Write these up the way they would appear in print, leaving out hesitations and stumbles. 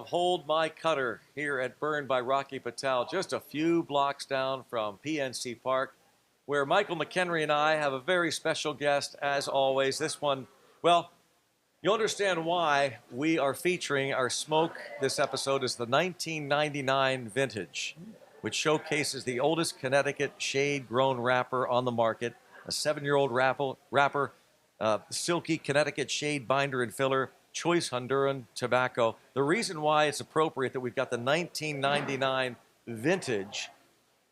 of Hold My Cutter here at Burned by Rocky Patel, just a few blocks down from PNC Park, where Michael McHenry and I have a very special guest, as always. This one, well, you'll understand why we are featuring our smoke. This episode is the 1999 vintage, which showcases the oldest Connecticut shade-grown wrapper on the market, a 7-year-old wrapper, silky Connecticut shade binder and filler, choice Honduran tobacco. The reason why it's appropriate that we've got the 1999 vintage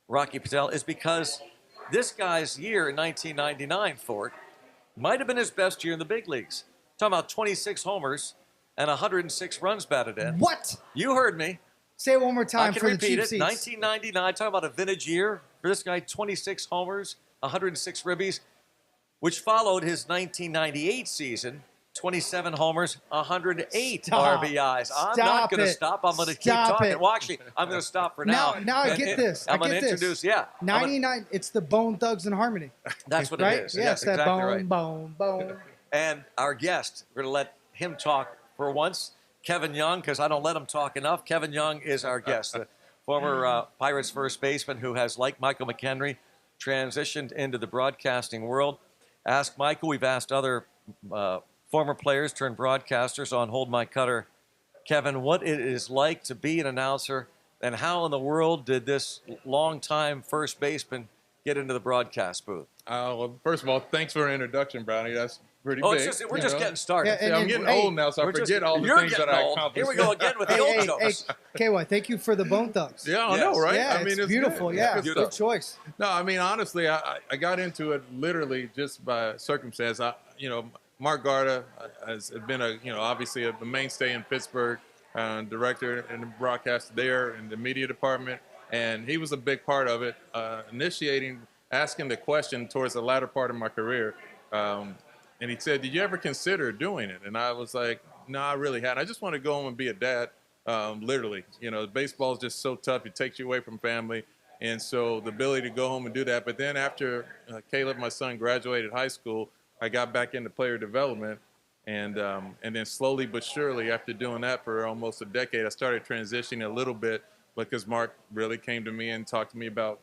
Rocky Patel is because this guy's year in 1999, Fort, might have been his best year in the big leagues. Talking about 26 homers and 106 runs batted in. What? You heard me. Say it one more time I can for the repeat cheap it. seats. 1999, talking about a vintage year for this guy, 26 homers, 106 ribbies, which followed his 1998 season, 27 homers, 108 RBIs. I'm not going to stop. I'm going to keep talking. Well, actually, I'm going to stop for now. Now I get this. I'm going to introduce, 99, it's the Bone Thugs and Harmony. That's what right? it is. Yes, that exactly bone. And our guest, we're going to let him talk for once, Kevin Young, because I don't let him talk enough. Kevin Young is our guest, the former Pirates first baseman who has, like Michael McHenry, transitioned into the broadcasting world. Ask Michael. We've asked other former players turned broadcasters on Hold My Cutter. Kevin, what it is like to be an announcer, and how in the world did this longtime first baseman get into the broadcast booth? Well, first of all, thanks for the introduction, Brownie. That's pretty big. We're just getting started. Yeah, I'm getting old now, so I forget all the things that I accomplished. Here we go again with the old jokes. KY, thank you for the Bone Thugs. Yeah, I know, right? Yeah, I mean, it's beautiful. Good. Yeah, Good good choice. No, I mean, honestly, I got into it literally just by circumstance. Mark Garda has been obviously a mainstay in Pittsburgh, director and broadcaster there in the media department, and he was a big part of it, asking the question towards the latter part of my career. And he said, "Did you ever consider doing it?" And I was like, "No, I really hadn't. I just want to go home and be a dad." Literally, baseball is just so tough. It takes you away from family. And so the ability to go home and do that. But then after Caleb, my son, graduated high school, I got back into player development. And then slowly but surely, after doing that for almost a decade, I started transitioning a little bit because Mark really came to me and talked to me about,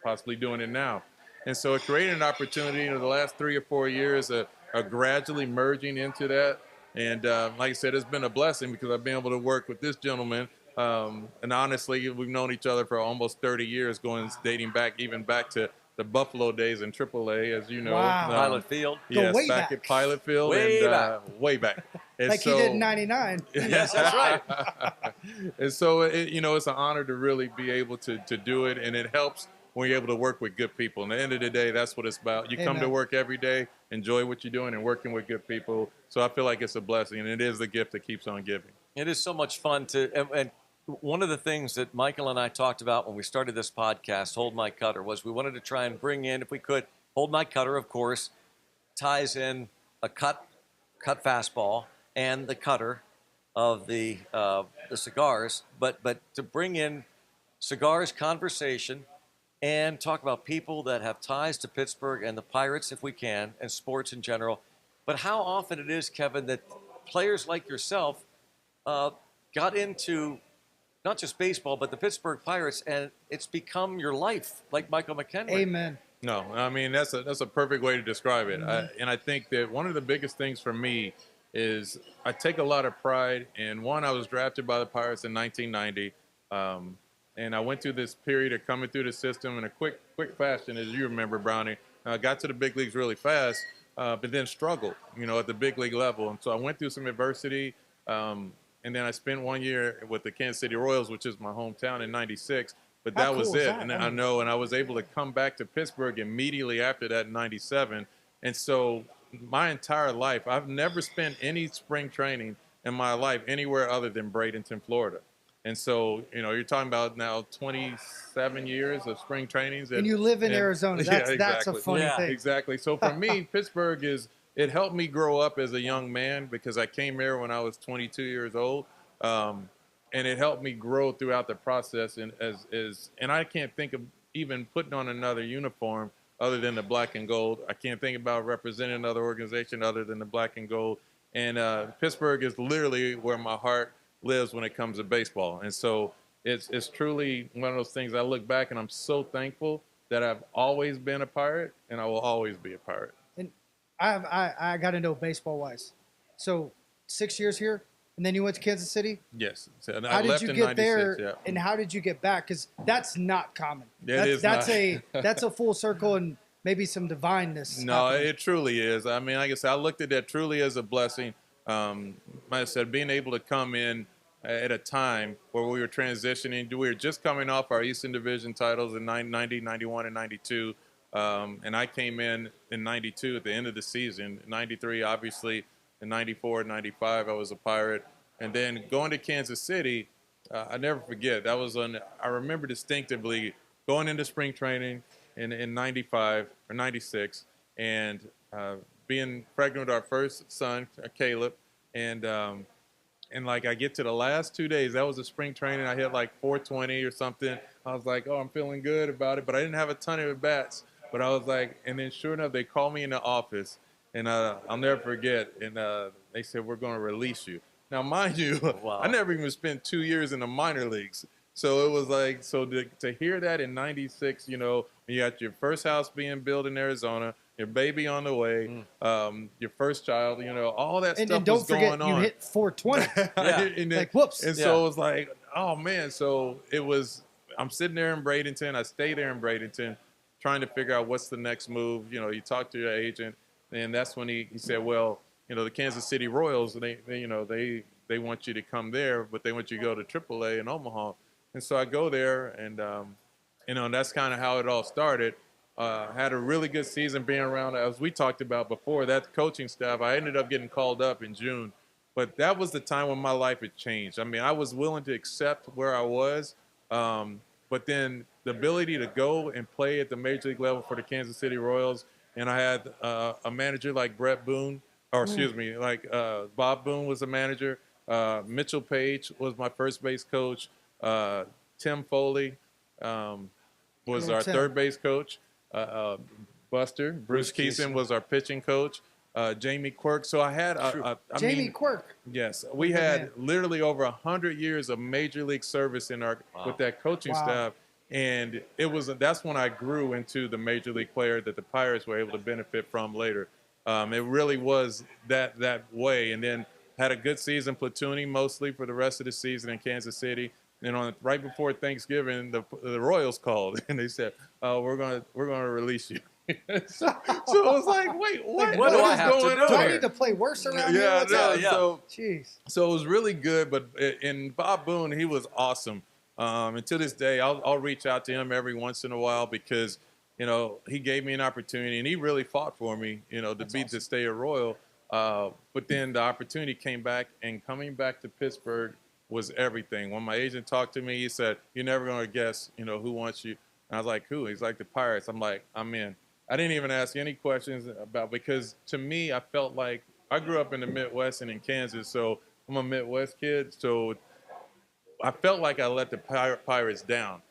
possibly doing it now. And so it created an opportunity in the last 3 or 4 years of gradually merging into that. And like I said, it's been a blessing because I've been able to work with this gentleman. And honestly, we've known each other for almost 30 years, dating back to the Buffalo days in AAA, as you know. Wow. Pilot Field. Yes, way back back. at Pilot Field. Way back. And Like he did in 99. Yes, that's right. And so, it's an honor to really be able to do it, and it helps when you're able to work with good people. And at the end of the day, that's what it's about. You come to work every day, enjoy what you're doing, and working with good people. So I feel like it's a blessing, and it is the gift that keeps on giving. It is so much fun and one of the things that Michael and I talked about when we started this podcast, Hold My Cutter, was we wanted to try and bring in, if we could, Hold My Cutter, of course, ties in a cut fastball and the cutter of the cigars, but to bring in cigars conversation and talk about people that have ties to Pittsburgh and the Pirates, if we can, and sports in general. But how often it is, Kevin, that players like yourself got into not just baseball, but the Pittsburgh Pirates, and it's become your life, like Michael McHenry. Amen. No, I mean, that's a perfect way to describe it. And I think that one of the biggest things for me is I take a lot of pride in, one, I was drafted by the Pirates in 1990, and I went through this period of coming through the system in a quick fashion, as you remember, Brownie. I got to the big leagues really fast, but then struggled, at the big league level. And so I went through some adversity, and then I spent 1 year with the Kansas City Royals, which is my hometown, in '96. But that was it. And I know, and I was able to come back to Pittsburgh immediately after that in '97. And so my entire life, I've never spent any spring training in my life anywhere other than Bradenton, Florida. And so, you're talking about now 27 years of spring trainings. And you live in Arizona. That's a funny thing. Exactly. So for me, Pittsburgh it helped me grow up as a young man because I came here when I was 22 years old. And it helped me grow throughout the process. And I can't think of even putting on another uniform other than the black and gold. I can't think about representing another organization other than the black and gold. And Pittsburgh is literally where my heart lives when it comes to baseball. And so it's truly one of those things. I look back and I'm so thankful that I've always been a Pirate, and I will always be a Pirate. And I got to know baseball wise. So 6 years here, and then you went to Kansas City. Yes. So, and How I did left you in get 96, there, yeah. and how did you get back? Because that's not common. That's that's a full circle and maybe some divineness. No, happening. it truly is. I mean, like I said, I looked at that truly as a blessing. Like I said, being able to come in at a time where we were transitioning. We were just coming off our Eastern Division titles in 90, 91, and 92. And I came in 92 at the end of the season. 93, obviously, in 94, 95, I was a Pirate. And then going to Kansas City, I never forget. I remember distinctively going into spring training in 95 or 96 and being pregnant with our first son, Caleb. And like I get to the last 2 days, that was a spring training. I hit like 420 or something. I was like, oh, I'm feeling good about it. But I didn't have a ton of at-bats. But I was like, and then sure enough, they called me in the office. And I'll never forget. And they said, we're going to release you. Now, mind you, wow. I never even spent 2 years in the minor leagues. So it was like, so to hear that in 96, you know, when you got your first house being built in Arizona, your baby on the way, your first child, you know, all that stuff was going on. And don't forget, you hit 420. and like, whoops. And so it was like, oh, man. So it was, I'm sitting there in Bradenton. I stay there in Bradenton trying to figure out what's the next move. You know, you talk to your agent, and that's when he said, well, you know, the Kansas City Royals, they want you to come there, but they want you to go to AAA in Omaha. And so I go there, and, you know, and that's kind of how it all started. Had a really good season being around, as we talked about before, that coaching staff. I ended up getting called up in June. But that was the time when my life had changed. I mean, I was willing to accept where I was, but then the ability to go and play at the major league level for the Kansas City Royals, and I had a manager like Brett Boone, or excuse me, like Bob Boone was a manager. Mitchell Page was my first base coach. Tim Foley was our third base coach. Buster, Bruce Keeson was our pitching coach. Jamie Quirk. So I had Jamie Quirk. Yes, we had literally over 100 years of major league service in our with that coaching staff, and that's when I grew into the major league player that the Pirates were able to benefit from later. It really was that way, and then had a good season platooning mostly for the rest of the season in Kansas City. And right before Thanksgiving, the Royals called and they said, "We're gonna release you." so it was like, wait, what do I have to do? Do I need to play worse around here? So it was really good. But in Bob Boone, he was awesome. And to this day, I'll reach out to him every once in a while because you know he gave me an opportunity and he really fought for me, you know, to stay a Royal. But then the opportunity came back, and coming back to Pittsburgh was everything. When my agent talked to me, he said, "You're never going to guess, you know, who wants you." And I was like, "Who?" He's like, "The Pirates." I'm like, "I'm in." I didn't even ask any questions because to me, I felt like I grew up in the Midwest and in Kansas, so I'm a Midwest kid. So I felt like I let the Pirates down.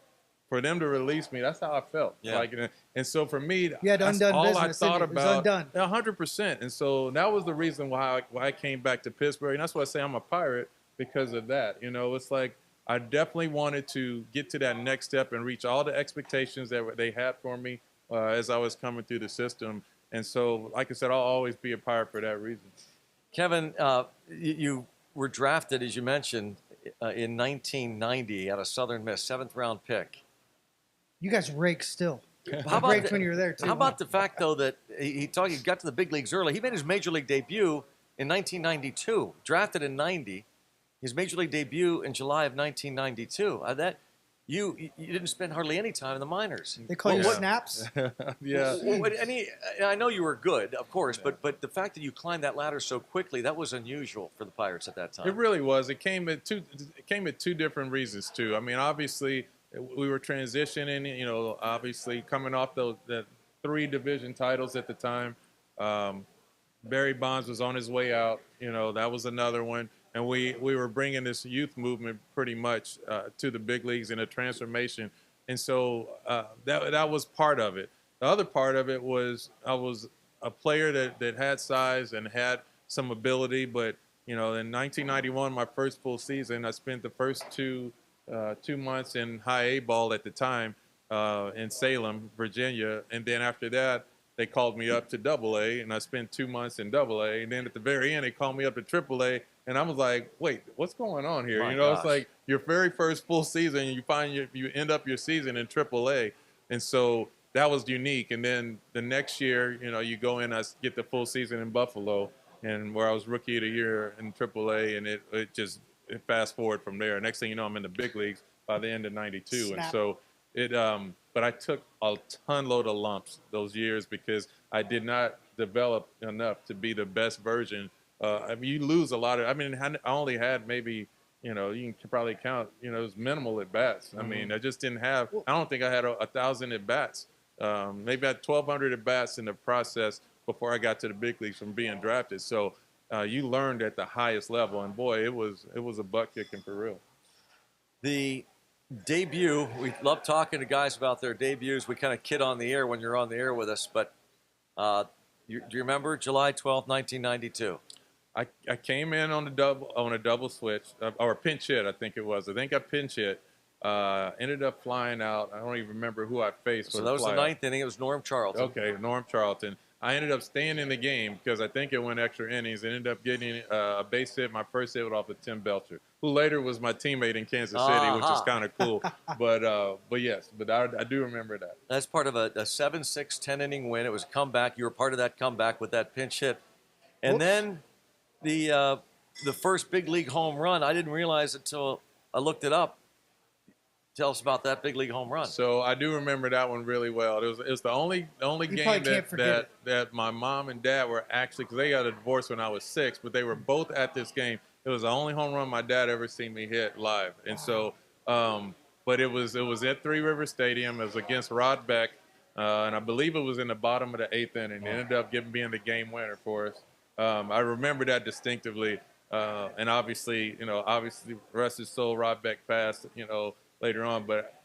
For them to release me, that's how I felt. Yeah. Like, and so for me, that's all business, I thought about. Undone. 100%. And so that was the reason why I came back to Pittsburgh. And that's why I say I'm a Pirate, because of that. You know, it's like I definitely wanted to get to that next step and reach all the expectations that they had for me as I was coming through the system. And so, like I said, I'll always be a Pirate for that reason. Kevin, you were drafted, as you mentioned, in 1990 out of Southern Miss, 7th round pick. You guys rake still. How about raked when you were there too. How about the fact though that he got to the big leagues early? He made his major league debut in 1992, drafted in 90. His major league debut in July of 1992. You didn't spend hardly any time in the minors. They call you snaps. Yeah. I know you were good, of course, but the fact that you climbed that ladder so quickly, that was unusual for the Pirates at that time. It really was. It came at two different reasons too. I mean, obviously we were transitioning. You know, obviously coming off the 3 division titles at the time. Barry Bonds was on his way out. You know, that was another one. And we were bringing this youth movement pretty much to the big leagues in a transformation. And so that was part of it. The other part of it was I was a player that had size and had some ability, but you know, in 1991, my first full season, I spent the first 2 months in high A ball at the time in Salem, Virginia. And then after that, they called me up to Double A, and I spent 2 months in Double A. And then at the very end, they called me up to Triple A, and I was like, wait, what's going on here? My You know, gosh. it's like your very first full season, you find you end up your season in Triple A. And so that was unique. And then the next year, you know, you go in, I get the full season in Buffalo, and where I was Rookie of the Year in Triple A, and it fast forward from there. Next thing you know, I'm in the big leagues by the end of '92. Snap. And so but I took a ton load of lumps those years because I did not develop enough to be the best version. I mean, you lose a lot of, I only had maybe, you know, you can probably count, you know, it was minimal at bats. I mean, I just didn't have, I don't think I had 1,000 at bats. Maybe I had 1,200 at bats in the process before I got to the big leagues from being drafted. So you learned at the highest level, and boy, it was a butt kicking for real. The debut, we love talking to guys about their debuts. We kind of kid on the air when you're on the air with us, but do you remember July 12th, 1992? I came in on a double switch, or a pinch hit, I think it was. I think I pinch hit. Ended up flying out. I don't even remember who I faced. So that was the ninth inning. It was Norm Charlton. Okay, Norm Charlton. I ended up staying in the game because I think it went extra innings. Ended up getting a base hit, my first hit off of Tim Belcher, who later was my teammate in Kansas City, which is kind of cool. But yes, I do remember that. That's part of a 7-6 10-inning win. It was a comeback. You were part of that comeback with that pinch hit. And then the first big league home run, I didn't realize until I looked it up. Tell us about that big league home run. So I do remember that one really well. It was the only game that my mom and dad were actually, because they got a divorce when I was 6, but they were both at this game. It was the only home run my dad ever seen me hit live. And so, but it was at Three River Stadium. It was against Rod Beck, and I believe it was in the bottom of the 8th inning. It ended up being the game winner for us. I remember that distinctively, and obviously, rest his soul, Rod Beck passed, later on, but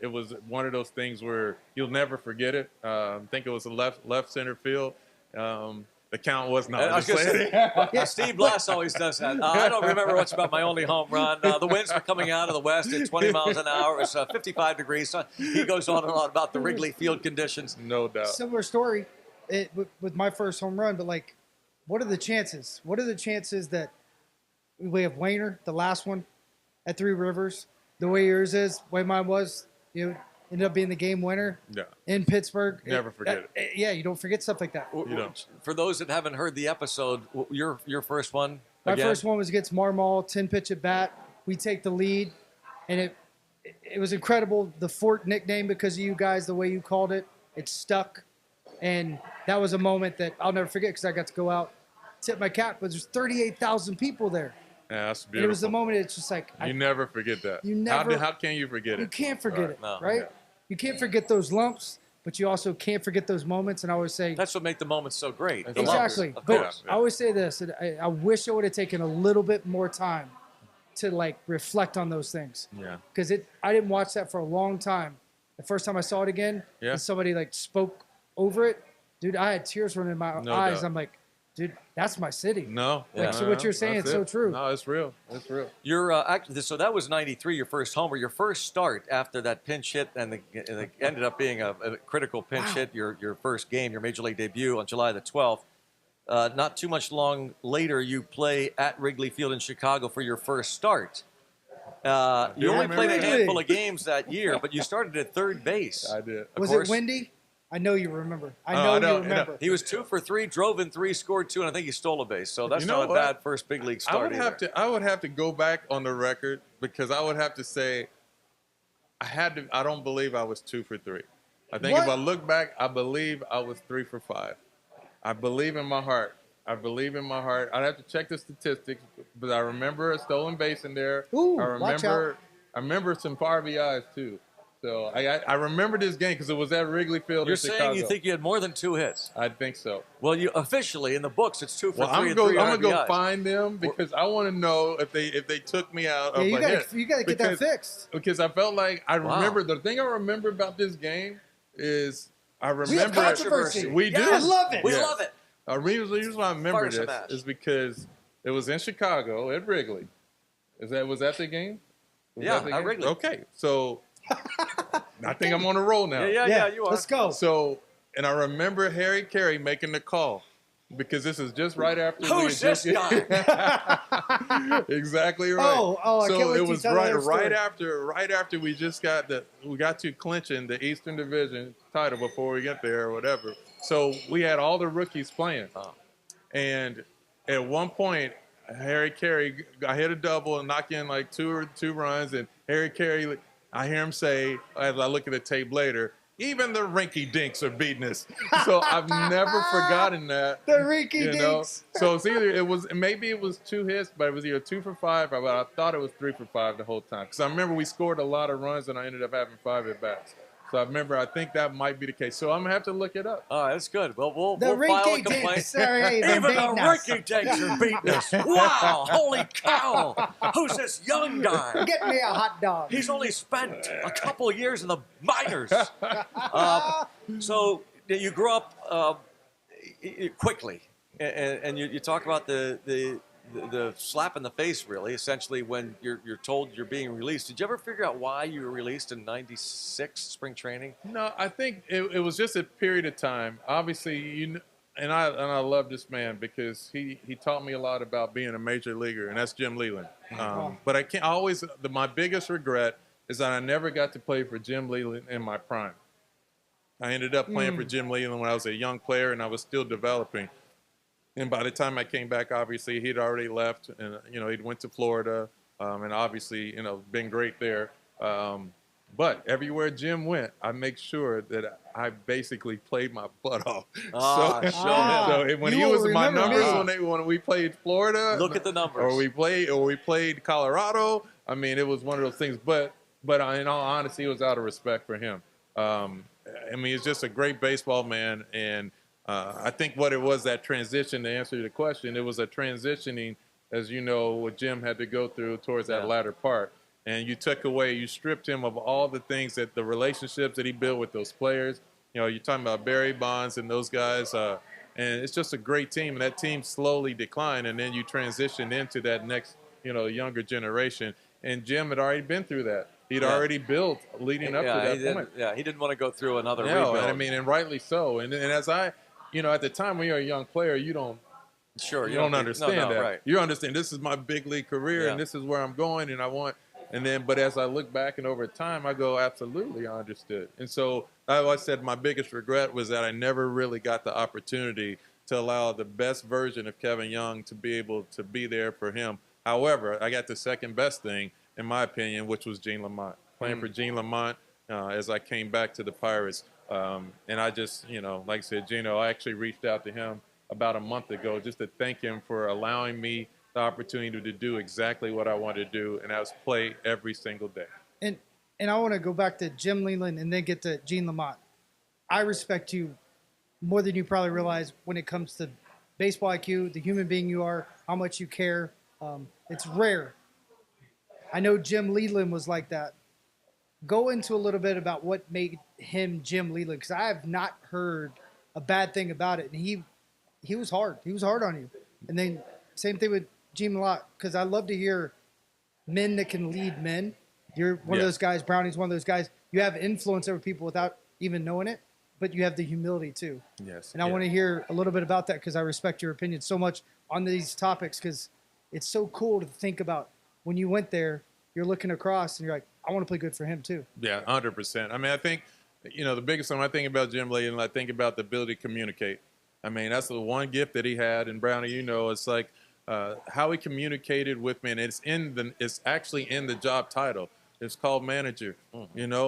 it was one of those things where you'll never forget it. I think it was a left center field. The count was not. I was gonna say, Steve Blass always does that. I don't remember much about my only home run. The winds were coming out of the west at 20 miles an hour. It was 55 degrees. So he goes on and on about the Wrigley Field conditions. No doubt. Similar story with my first home run, but like, what are the chances? What are the chances that we have Wayner, the last one, at Three Rivers? The way yours is, the way mine was, ended up being the game winner in Pittsburgh. Never forget it. Yeah, you don't forget stuff like that. You don't. For those that haven't heard the episode, your first one My again? first one was against Marmol, 10-pitch at bat. We take the lead, and it was incredible. The Fort nickname, because of you guys, the way you called it, it stuck. And that was a moment that I'll never forget because I got to go out, tip my cap, but there's 38,000 people there. Yeah, that's beautiful. And it was the moment. It's just like you never forget that. You never. How can you forget it? You can't forget it, No. right? Yeah. You can't forget those lumps, but you also can't forget those moments. And I always say That's what makes the moments so great. The exactly. lumps, of But course. I always say this: and I wish I would have taken a little bit more time to like reflect on those things. Yeah. Because I didn't watch that for a long time. The first time I saw it again, and somebody like spoke over it, dude, I had tears running in my eyes. Doubt. I'm like, dude, that's my city. No. Like, so what you're saying is so true. No, it's real. It's real. You're so that was '93, your first homer, your first start after that pinch hit, and it ended up being a critical pinch hit. Your first game, your major league debut on July the 12th. Not too much long later, you play at Wrigley Field in Chicago for your first start. You only played a handful of games that year, but you started at third base. I did. Was it windy? I know you remember. I know you remember. He was 2 for 3, drove in 3, scored 2, and I think he stole a base. So that's not a bad first big league start. I would have to go back on the record because I would have to say I don't believe I was 2 for 3. I think if I look back, I believe I was 3 for 5. I believe in my heart. I'd have to check the statistics, but I remember a stolen base in there. Ooh, I remember some RBIs too. So I remember this game because it was at Wrigley Field in Chicago. You're saying you think you had more than 2 hits? I think so. Well, you officially in the books it's 2 for 3 I'm and 3 gonna go RBIs. find them because I want to know if they took me out of a hit. You gotta get that fixed. Because I felt like I remember the thing I remember about this game is I remember controversy. We do. I love it. We love it. The reason I remember this is because It was in Chicago at Wrigley. Was that the game? Yeah, at Wrigley. Okay, so I think I'm on a roll now. Yeah, you are. Let's go. So, and I remember Harry Carey making the call because this is just right after. Who's this guy? Exactly right. Oh, I can't so wait it to was tell that story. right after we got to clinching the Eastern Division title before we get there or whatever. So we had all the rookies playing, and at one point, Harry Carey, I hit a double and knocked in like two runs, and Harry Carey, I hear him say, as I look at the tape later, even the rinky dinks are beating us. So I've never forgotten that. The rinky dinks. So maybe it was 2 hits, but it was either 2 for 5, but I thought it was 3 for 5 the whole time. Because I remember we scored a lot of runs and I ended up having 5 at bats. So I think that might be the case. So I'm going to have to look it up. All right, that's good. Well, we'll file a rinky complaint. dinks are Even the rinky dinks are beating us. Wow, holy cow. Who's this young guy? Get me a hot dog. He's only spent a couple of years in the minors. So you grew up quickly, and you talk about the slap in the face, really, essentially, when you're told you're being released. Did you ever figure out why you were released in '96 spring training? No, I think it was just a period of time. Obviously, and I love this man because he taught me a lot about being a major leaguer, and that's Jim Leyland. But my biggest regret is that I never got to play for Jim Leyland in my prime. I ended up playing for Jim Leyland when I was a young player, and I was still developing. And by the time I came back, obviously, he'd already left, and, he'd went to Florida, and obviously, been great there. But everywhere Jim went, I make sure that I basically played my butt off. So when he was my numbers, when we played Florida, look at the numbers, or we played Colorado. I mean, it was one of those things. But in all honesty, it was out of respect for him. He's just a great baseball man, and I think what it was, that transition, to answer the question, it was a transitioning, as you know, what Jim had to go through towards that latter part. And you stripped him of all the things, that the relationships that he built with those players. You're talking about Barry Bonds and those guys. And it's just a great team. And that team slowly declined. And then you transitioned into that next, younger generation. And Jim had already been through that. He'd already built leading up to that point. Yeah, he didn't want to go through another rebuild. And rightly so. And as at the time when you're a young player, you don't understand that. Right. You understand this is my big league career, and this is where I'm going, and I want. And then, but as I look back and over time, I go, absolutely, I understood. And so I said my biggest regret was that I never really got the opportunity to allow the best version of Kevin Young to be able to be there for him. However, I got the second best thing, in my opinion, which was Gene Lamont. Playing for Gene Lamont as I came back to the Pirates. And I just, like I said, Gino, I actually reached out to him about a month ago just to thank him for allowing me the opportunity to do exactly what I wanted to do, and that was play every single day. And I want to go back to Jim Leyland and then get to Gene Lamont. I respect you more than you probably realize when it comes to baseball IQ, the human being you are, how much you care. It's rare. I know Jim Leyland was like that. Go into a little bit about what made him Jim Leyland, because I have not heard a bad thing about it. And he was hard. He was hard on you. And then same thing with Gene Lamont, because I love to hear men that can lead men. You're one of those guys. Brownie's one of those guys. You have influence over people without even knowing it, but you have the humility too. Yes. And I want to hear a little bit about that, because I respect your opinion so much on these topics, because it's so cool to think about when you went there, you're looking across and you're like, I want to play good for him too. Yeah, 100%. I think, the biggest thing I think about Jim Leyland, I think about the ability to communicate. That's the one gift that he had. And Brownie, it's like how he communicated with me. And it's actually in the job title. It's called manager,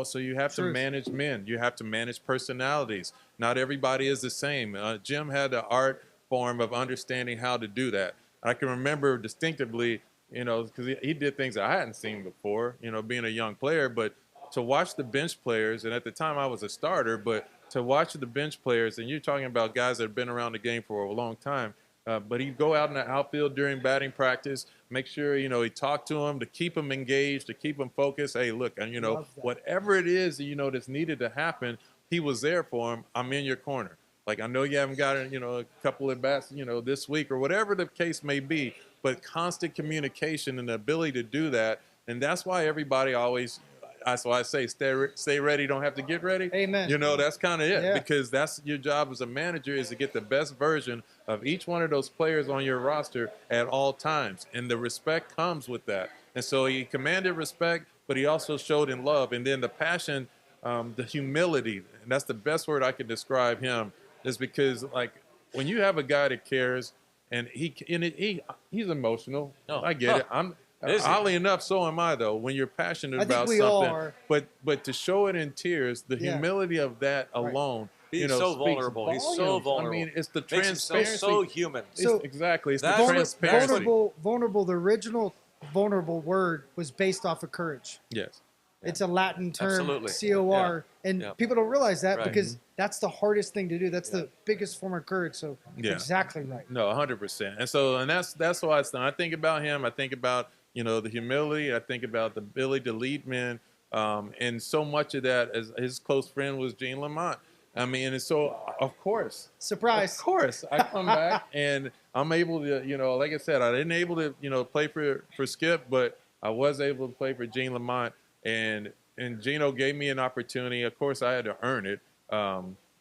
so you have to manage men. You have to manage personalities. Not everybody is the same. Jim had the art form of understanding how to do that. I can remember distinctively, because he did things I hadn't seen before, being a young player. But to watch the bench players, and at the time I was a starter, but to watch the bench players, and you're talking about guys that have been around the game for a long time, but he'd go out in the outfield during batting practice, make sure, he talked to them to keep them engaged, to keep them focused. Hey, look, and, whatever it is, that's needed to happen, he was there for him. I'm in your corner. Like, I know you haven't got, a couple of bats, this week or whatever the case may be, but constant communication and the ability to do that. And that's why everybody always, that's why I say stay ready, don't have to get ready. Amen. You know, that's kind of it, Yeah. because that's your job as a manager, is to get the best version of each one of those players on your roster at all times. And the respect comes with that. And so he commanded respect, but he also showed in love. And then the passion, the humility, and that's the best word I can describe him, is because, like, when you have a guy that cares, and he's emotional. No. I get it. I'm oddly enough, so am I, though. When you're passionate about we all something, are. but to show it in tears, the humility of that alone. He's so vulnerable. He's so vulnerable. I mean, it's the Makes him transparency. so human. Exactly. It's the That's transparency. Vulnerable. The original vulnerable word was based off of courage. Yes. It's a Latin term, Absolutely. C-O-R, and people don't realize that Right. because that's the hardest thing to do. That's the biggest form of courage. So exactly right. No, 100%. And that's why I think about him. I think about, you know, the humility. I think about the ability to lead men, and so much of that, as his close friend was Gene Lamont. I mean, and so of course, surprise. Of course, I come back and I'm able to, you know, like I said, I didn't able to, you know, play for Skip, but I was able to play for Gene Lamont. And Gino gave me an opportunity. Of course, I had to earn it,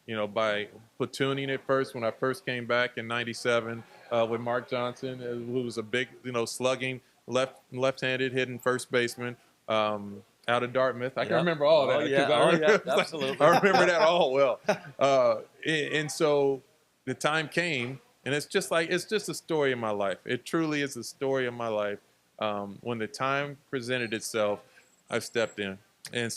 you know, by platooning it first when I first came back in '97 with Mark Johnson, who was a big, you know, slugging left-handed hitting first baseman out of Dartmust. I can remember all that. Absolutely. I remember that all well. And so the time came, and it's just a story of my life. It truly is a story of my life. When the time presented itself, I stepped in. And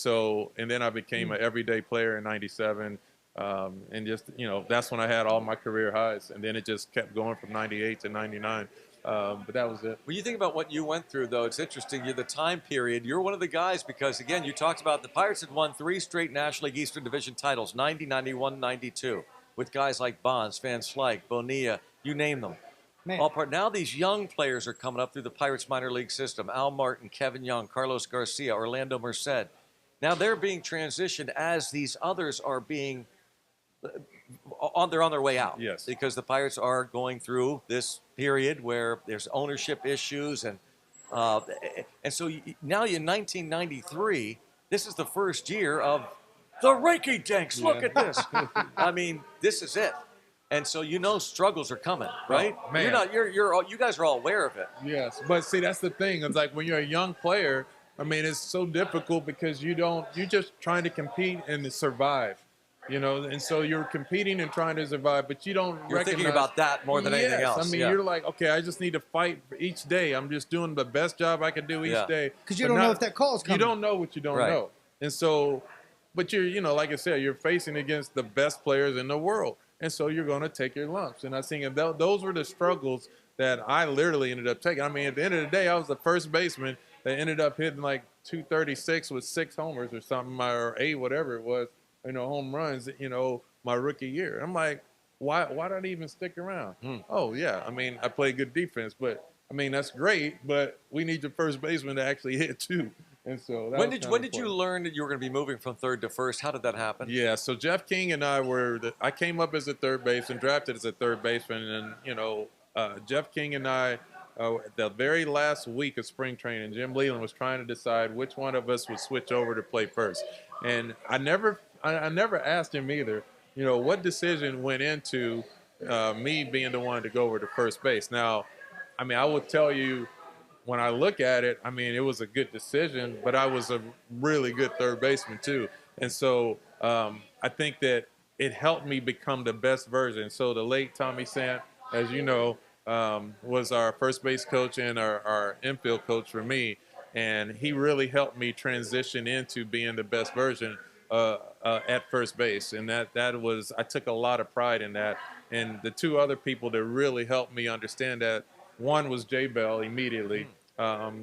then I became an everyday player in '97. And just, you know, that's when I had all my career highs. And then it just kept going from '98 to '99. But that was it. When you think about what you went through, though, it's interesting. The time period, you're one of the guys because, again, you talked about the Pirates had won 3 straight National League Eastern Division titles, 90, 91, 92, with guys like Bonds, Van Slyke, Bonilla, you name them. Man. All part. Now these young players are coming up through the Pirates minor league system. Al Martin, Kevin Young, Carlos Garcia, Orlando Merced. Now they're being transitioned as these others are being they're on their way out. Yes. Because the Pirates are going through this period where there's ownership issues and so now in 1993, this is the first year of the Rinky Dinks. Look at this. I mean, this is it. And so struggles are coming, right? Oh, man. You guys are all aware of it. Yes, but see, that's the thing. It's like when you're a young player, I mean, it's so difficult because you're just trying to compete and to survive, you know. And so you're competing and trying to survive, but you don't. You're thinking about that more than anything else. I mean, you're like, okay, I just need to fight for each day. I'm just doing the best job I can do each day. Because you don't know if that call is coming. You don't know what you don't know, and so, but you're, you know, like I said, you're facing against the best players in the world. And so you're going to take your lumps. And I think those were the struggles that I literally ended up taking. I mean, at the end of the day, I was the first baseman that ended up hitting like 236 with 6 homers or something, or 8, whatever it was, you know, home runs, you know, my rookie year. I'm like, why did I even stick around? Oh, yeah. I mean, I played good defense, but, I mean, that's great, but we need your first baseman to actually hit too. And so when did you learn that you were going to be moving from third to first? How did that happen? Yeah, so Jeff King and I I came up as a third baseman, drafted as a third baseman, and you know, Jeff King and I, the very last week of spring training, Jim Leyland was trying to decide which one of us would switch over to play first, and I never asked him either. You know, what decision went into me being the one to go over to first base? Now, I mean, I will tell you, when I look at it, I mean, it was a good decision, but I was a really good third baseman too. And so I think that it helped me become the best version. So the late Tommy Sant, as you know, was our first base coach and our infield coach for me. And he really helped me transition into being the best version at first base. And that was, I took a lot of pride in that. And the 2 other people that really helped me understand that, one was Jay Bell immediately,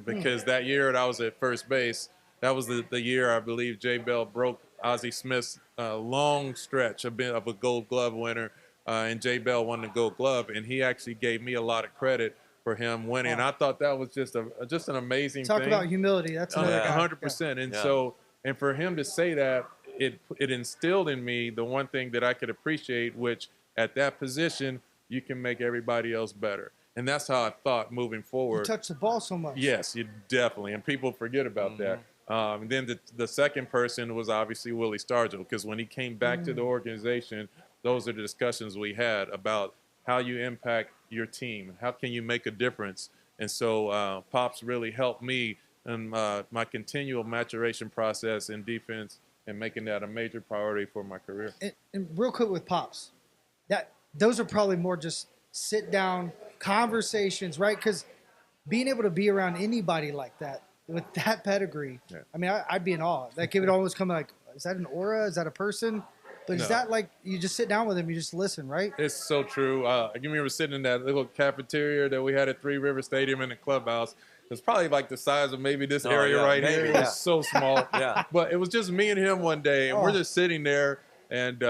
because that year that I was at first base, that was the year I believe Jay Bell broke Ozzie Smith's long stretch of a Gold Glove winner, and Jay Bell won the Gold Glove, and he actually gave me a lot of credit for him winning. Wow. I thought that was just an amazing thing. Talk about humility. That's another guy. 100%. And so, and for him to say that, it instilled in me the one thing that I could appreciate, which at that position, you can make everybody else better. And that's how I thought moving You forward. touch the ball so much. Yes, you definitely. And people forget about that. And then the second person was obviously Willie Stargell, because when he came back to the organization, those are the discussions we had about how you impact your team. How can you make a difference? And so Pops really helped me in my continual maturation process in defense and making that a major priority for my career. And real quick with Pops, those are probably more just sit down conversations, right? Because being able to be around anybody like that with that pedigree, I mean, I'd be in awe. That kid would always come like, is that an aura? Is that a person? But is that like you just sit down with him, you just listen, right? It's so true. I can remember sitting in that little cafeteria that we had at Three River Stadium in the clubhouse. It's probably like the size of maybe this area right here. It was so small. But it was just me and him one day, and we're just sitting there, and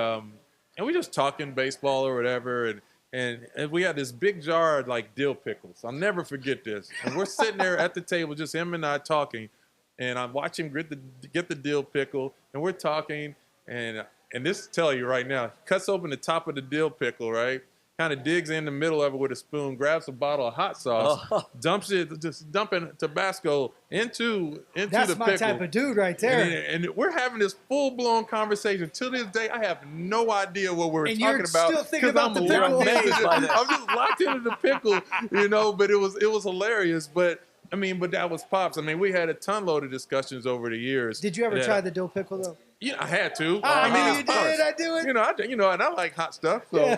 we just talking baseball or whatever, and we had this big jar of like dill pickles. I'll never forget this. And we're sitting there at the table, just him and I talking, and I'm watching him get the dill pickle, and we're talking, and this tell you right now, he cuts open the top of the dill pickle, right? Kind of digs in the middle of it with a spoon, grabs a bottle of hot sauce, dumps it, just dumping Tabasco into the pickle. That's my type of dude right there. And we're having this full-blown conversation. To this day, I have no idea what we're talking about. Still thinking about the pickle. I'm just locked into the pickle, but it was hilarious. But I mean, that was Pops. I mean, we had a ton load of discussions over the years. Did you ever try the dill pickle though? Yeah, I had to. I mean, you did. I do it. And I like hot stuff. So,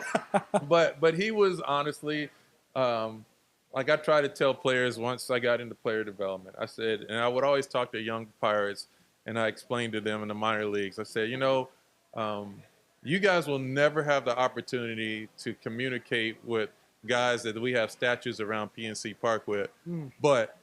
but he was honestly, like I try to tell players once I got into player development. I said, and I would always talk to young Pirates, and I explained to them in the minor leagues. I said, you guys will never have the opportunity to communicate with guys that we have statues around PNC Park with, but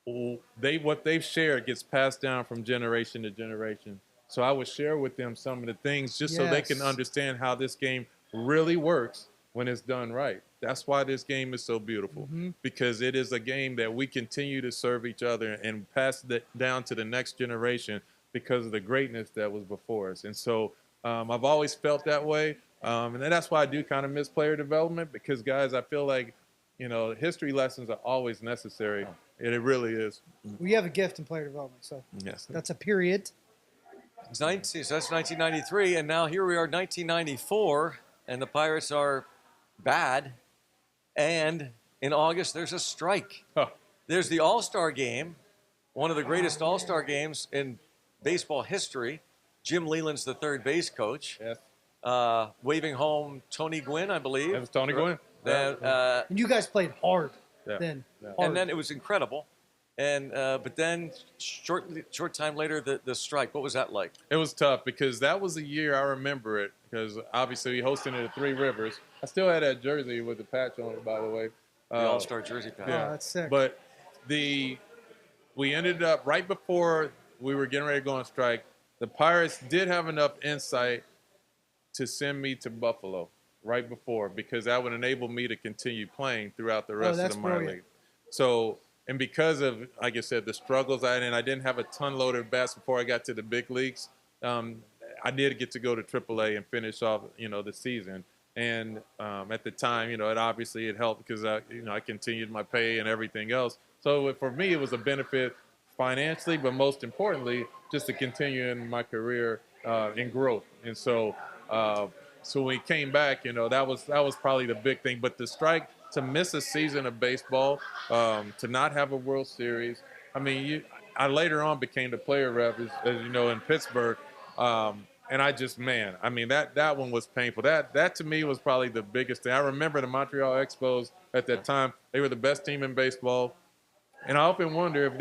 what they've shared gets passed down from generation to generation. So I would share with them some of the things just so they can understand how this game really works when it's done right. That's why this game is so beautiful, because it is a game that we continue to serve each other and pass that down to the next generation because of the greatness that was before us. And so I've always felt that way. And that's why I do kind of miss player development, because, guys, I feel like, history lessons are always necessary. And it really is. We have a gift in player development, so that's a period. So that's 1993, and now here we are, 1994, and the Pirates are bad. And in August, there's a strike. There's the All-Star game, one of the greatest All-Star games in baseball history. Jim Leyland's the third base coach. Waving home Tony Gwynn, I believe. It was Tony Gwynn. And you guys played hard then. Hard. And then it was incredible. And but then short time later, the strike. What was that like? It was tough, because that was a year, I remember it, because obviously we hosted it at Three Rivers. I still had that jersey with the patch on it, by the way. The All-Star jersey patch. Yeah, that's sick. But we ended up right before we were getting ready to go on strike. The Pirates did have enough insight to send me to Buffalo right before, because that would enable me to continue playing throughout the rest of the minor league. So. And because of, like I said, the struggles I didn't have a ton load of bats before I got to the big leagues. I did get to go to AAA and finish off, the season. And at the time, it obviously it helped because I continued my pay and everything else. So for me, it was a benefit financially, but most importantly, just to continue in my career in growth. And so when we came back, that was probably the big thing. But the strike, to miss a season of baseball, to not have a World Series. I mean, I later on became the player rep, as you know, in Pittsburgh. And I just, that one was painful. That to me was probably the biggest thing. I remember the Montreal Expos at that time. They were the best team in baseball. And I often wonder if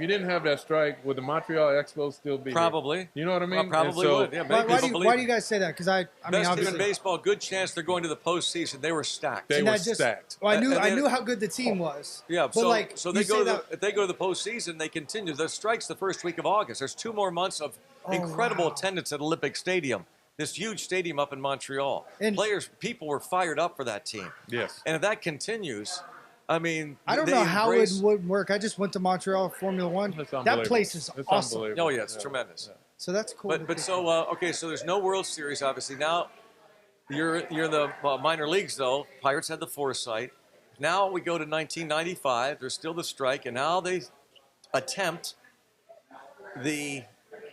you didn't have that strike, would the Montreal Expos still be probably here? You know what I mean? Probably would. Yeah, why do you guys say that? Because I mean, best obviously, team in baseball, good chance they're going to the postseason. They were stacked. They were stacked. Well, I knew how good the team was. Yeah, but so they go if they go to the postseason, they continue. The strike's the first week of August. There's 2 more months of incredible attendance at Olympic Stadium. This huge stadium up in Montreal. And people were fired up for that team. Yes. And if that continues, I mean, I don't know how it would work. I just went to Montreal Formula One. That place is awesome. Oh yeah, it's tremendous. Yeah. So that's cool. But so okay, so there's no World Series obviously. Now you're in the minor leagues though. Pirates had the foresight. now we go to 1995. There's still the strike, and now they attempt the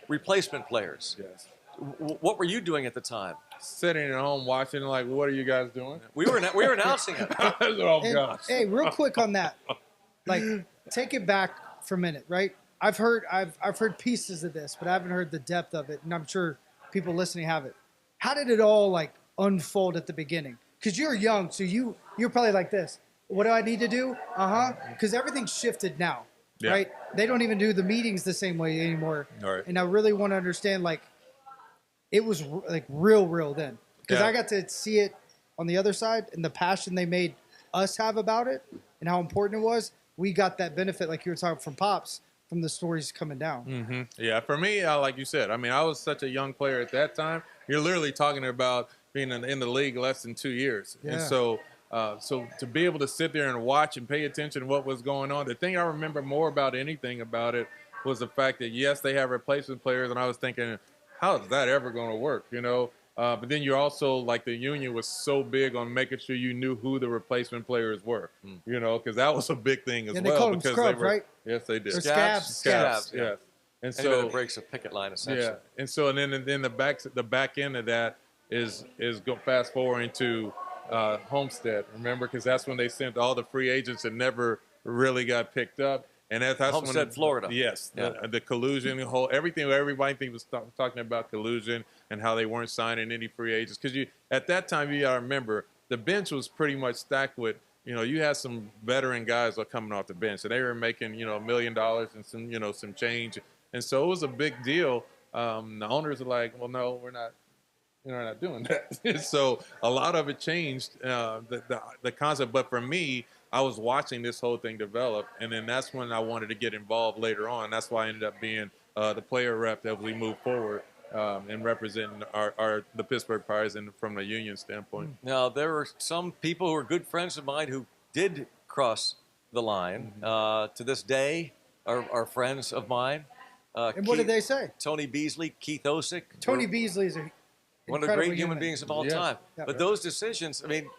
replacement players. Yes. What were you doing at the time? Sitting at home watching, like, what are you guys doing? We were announcing it. Oh, And, gosh. hey, real quick on that, like, take it back for a minute, right? I've heard pieces of this, but I haven't heard the depth of it, and I'm sure people listening have it. How did it all like unfold at the beginning? Because you're young, so you're probably like this. What do I need to do? Because everything's shifted now, Yeah. right? They don't even do the meetings the same way anymore. All right. And I really want to understand, like, it was like real then, because Yeah. I got to see it on the other side and the passion they made us have about it and how important it was. We got that benefit, like you were talking from Pops, from the stories coming down. Mm-hmm. Yeah, for me, like you said, I mean, I was such a young player at that time. You're literally talking about being in the league less than 2 years. Yeah. And so to be able to sit there and watch and pay attention to what was going on, the thing I remember more about anything about it was the fact that, yes, they have replacement players, and I was thinking, how is that ever going to work, you know? But then you're also, like, the union was so big on making sure you knew who the replacement players were, you know, because that was a big thing as And well. they called them because scrubs, right? Yes, they did. Or scabs. Scabs, yeah. yes. And Anybody so that breaks a picket line, essentially. yeah, and so and then the back end of that is go fast forwarding to Homestead. Remember, because that's when they sent all the free agents that never really got picked up, and that's Homestead, when Florida. Yes, Yeah. the collusion, the whole everything. Everybody was talking about collusion and how they weren't signing any free agents. Because at that time you gotta remember the bench was pretty much stacked with. You know, you had some veteran guys that were coming off the bench, and they were making, $1 million and some change. And so it was a big deal. The owners are like, well, no, we're not doing that. So a lot of it changed, the concept. But for me, I was watching this whole thing develop, and then that's when I wanted to get involved later on. That's why I ended up being the player rep as we move forward and representing the Pittsburgh Pirates from a union standpoint. Now, there were some people who were good friends of mine who did cross the line. To this day, are friends of mine. And what did they say? Tony Beasley, Keith Osick. Tony Beasley's one of the great human beings of all Yeah. time. Yeah. But those decisions, I mean,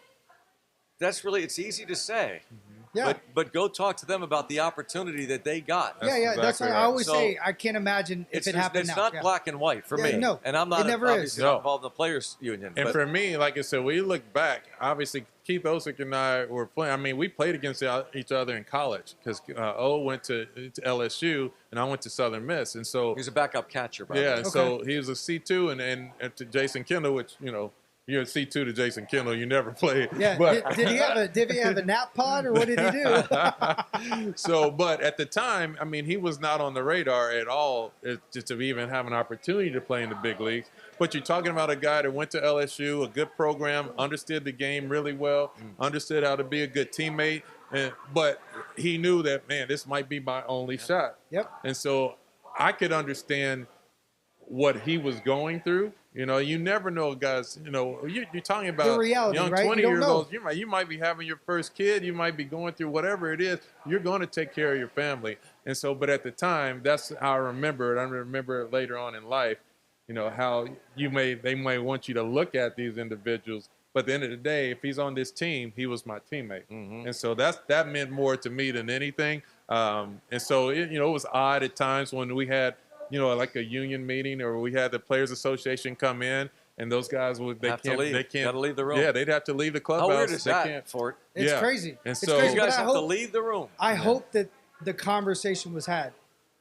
it's easy to say. Yeah. But go talk to them about the opportunity that they got. Yeah, That's that's exactly why I right. always So, say I can't imagine if it happened It's now. not Yeah. black and white for Yeah, me. no, And I'm not it never is. obviously No. not involved in the players union. And but for me, like I said, when you look back, obviously Keith Osick and I were playing. I mean, we played against each other in college because O went to LSU and I went to Southern Miss, and so he's a backup catcher, by the yeah, way. so he was a C2 and to Jason Kendall, which you're a C2 to Jason Kendall, you never played. Yeah. But Did he have a nap pod or what did he do? so, but at the time, I mean, he was not on the radar at all just to even have an opportunity to play in the big leagues. But you're talking about a guy that went to LSU, a good program, understood the game really well, understood how to be a good teammate. But he knew that, man, this might be my only shot. Yep. And so I could understand what he was going through. You never know, guys. You're talking about The reality, young right? You 20-year-olds. don't know. You might be having your first kid. You might be going through whatever it is. You're going to take care of your family. And so, but at the time, that's how I remember it. I remember it later on in life, how they may want you to look at these individuals. But at the end of the day, if he's on this team, he was my teammate. And so that meant more to me than anything. And so, it was odd at times when we had, like a union meeting or we had the Players Association come in and those guys Have to leave. they can't Gotta leave the room. Yeah, they'd have to leave the clubhouse. How weird is They that, can't- Fort? It's Yeah. crazy. And It's so- crazy, You but guys I have to hope- leave the room. I hope that the conversation was had,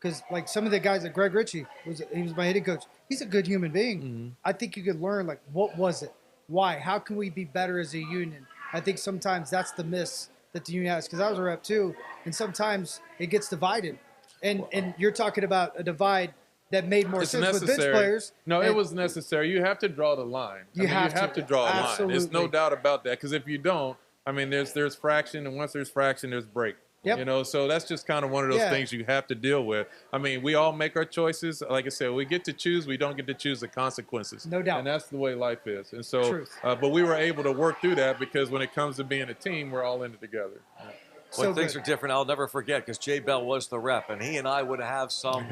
because like some of the guys, like Greg Ritchie, he was my hitting coach. He's a good human being. I think you could learn, like, what was it? Why? How can we be better as a union? I think sometimes that's the miss that the union has, because I was a rep too, and sometimes it gets divided. And you're talking about a divide that made more It's sense with bench necessary. players. No, it and- was necessary. You have to draw the line. You have to. draw a line. There's no Absolutely. doubt about that. Because if you don't, I mean, there's fraction, and once there's fraction, there's break. Yep. So that's just kind of one of those Yeah. things you have to deal with. I mean, we all make our choices. Like I said, we get to choose. We don't get to choose the consequences. No doubt. And that's the way life is. And so, Truth. but we were able to work through that because when it comes to being a team, we're all in it together. When things good. are different, I'll never forget, because Jay Bell was the rep, and he and I would have some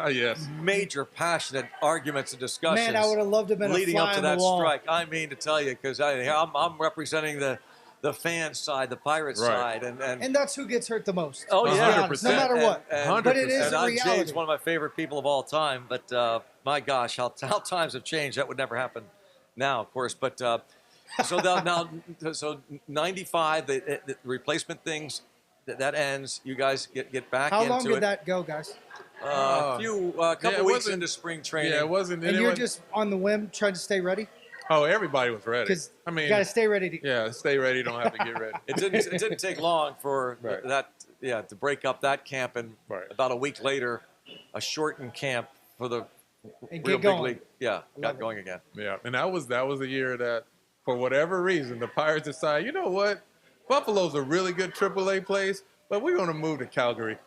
Yes. major passionate arguments and discussions. Man, I would have loved to have been leading a up fly to on the that wall. strike. I mean to tell you, because I'm representing the the fan side, the pirate Right. side, And that's who gets hurt the most. oh let's be yeah, honest, no matter what. But it is and a Jade's reality. one of my favorite people of all time. But my gosh, how times have changed. That would never happen now, of course. But so 95, the replacement things that ends. You guys get back How into long it. did that go, guys? Couple weeks into spring training. Yeah, it wasn't. And you're just on the whim trying to stay ready? Oh, everybody was ready. Because I mean, you got to stay ready to. yeah, stay ready. Don't have to get ready. It didn't take long for Right. to break up that camp, and Right. about a week later, a shortened camp for the And real get big going. league. Yeah, Love got it. going again. Yeah, and that was the year that, for whatever reason, the Pirates decided, you know what, Buffalo's a really good AAA place, but we're going to move to Calgary.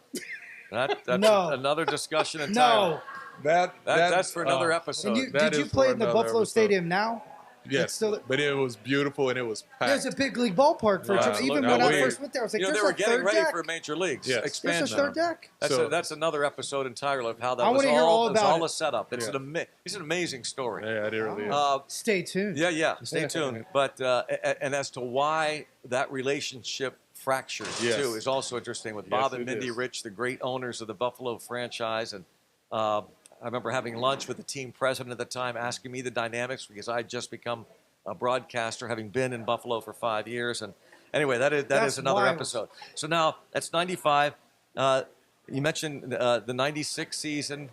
That's No. another discussion entirely. No. That's for another episode. And That did you is play for in the another Buffalo episode. Stadium now? Yes, It's still- but it was beautiful and it was packed. There's a big league ballpark for a trip. Even look, when now I we- first went there, I was like, They there's were a getting third ready deck. for major leagues Yes. There's a expansion. third deck. That's another episode entirely of how that I was wanna hear all it's about all it. a setup. It's Yeah. it's an amazing story. Yeah, it really is. Stay tuned. Yeah. Stay tuned. But and as to why that relationship fractured Yes. too is also interesting with Yes, Bob and it Mindy is. Rich, the great owners of the Buffalo franchise. And I remember having lunch with the team president at the time, asking me the dynamics because I had just become a broadcaster, having been in Buffalo for 5 years. And anyway, that is That's another wild. episode. So now that's 95. You mentioned the 96 season,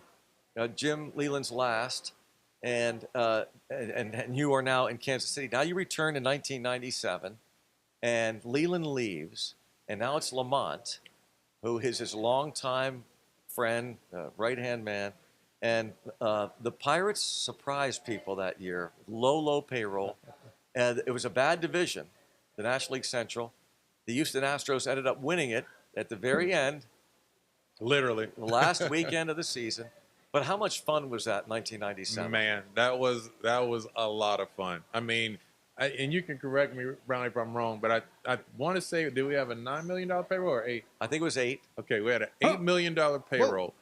Jim Leyland's last, and you are now in Kansas City. Now you return in 1997, and Leyland leaves, and now it's Lamont, who is his longtime friend, right-hand man. And the Pirates surprised people that year. Low payroll. And it was a bad division, the National League Central. The Houston Astros ended up winning it at the very end, Literally. the last weekend of the season. But how much fun was that in 1997? Man, that was a lot of fun. I mean, and you can correct me, Brown, if I'm wrong, but I want to say, did we have a $9 million payroll or $8 million? I think it was 8. Okay, we had an $8 million payroll.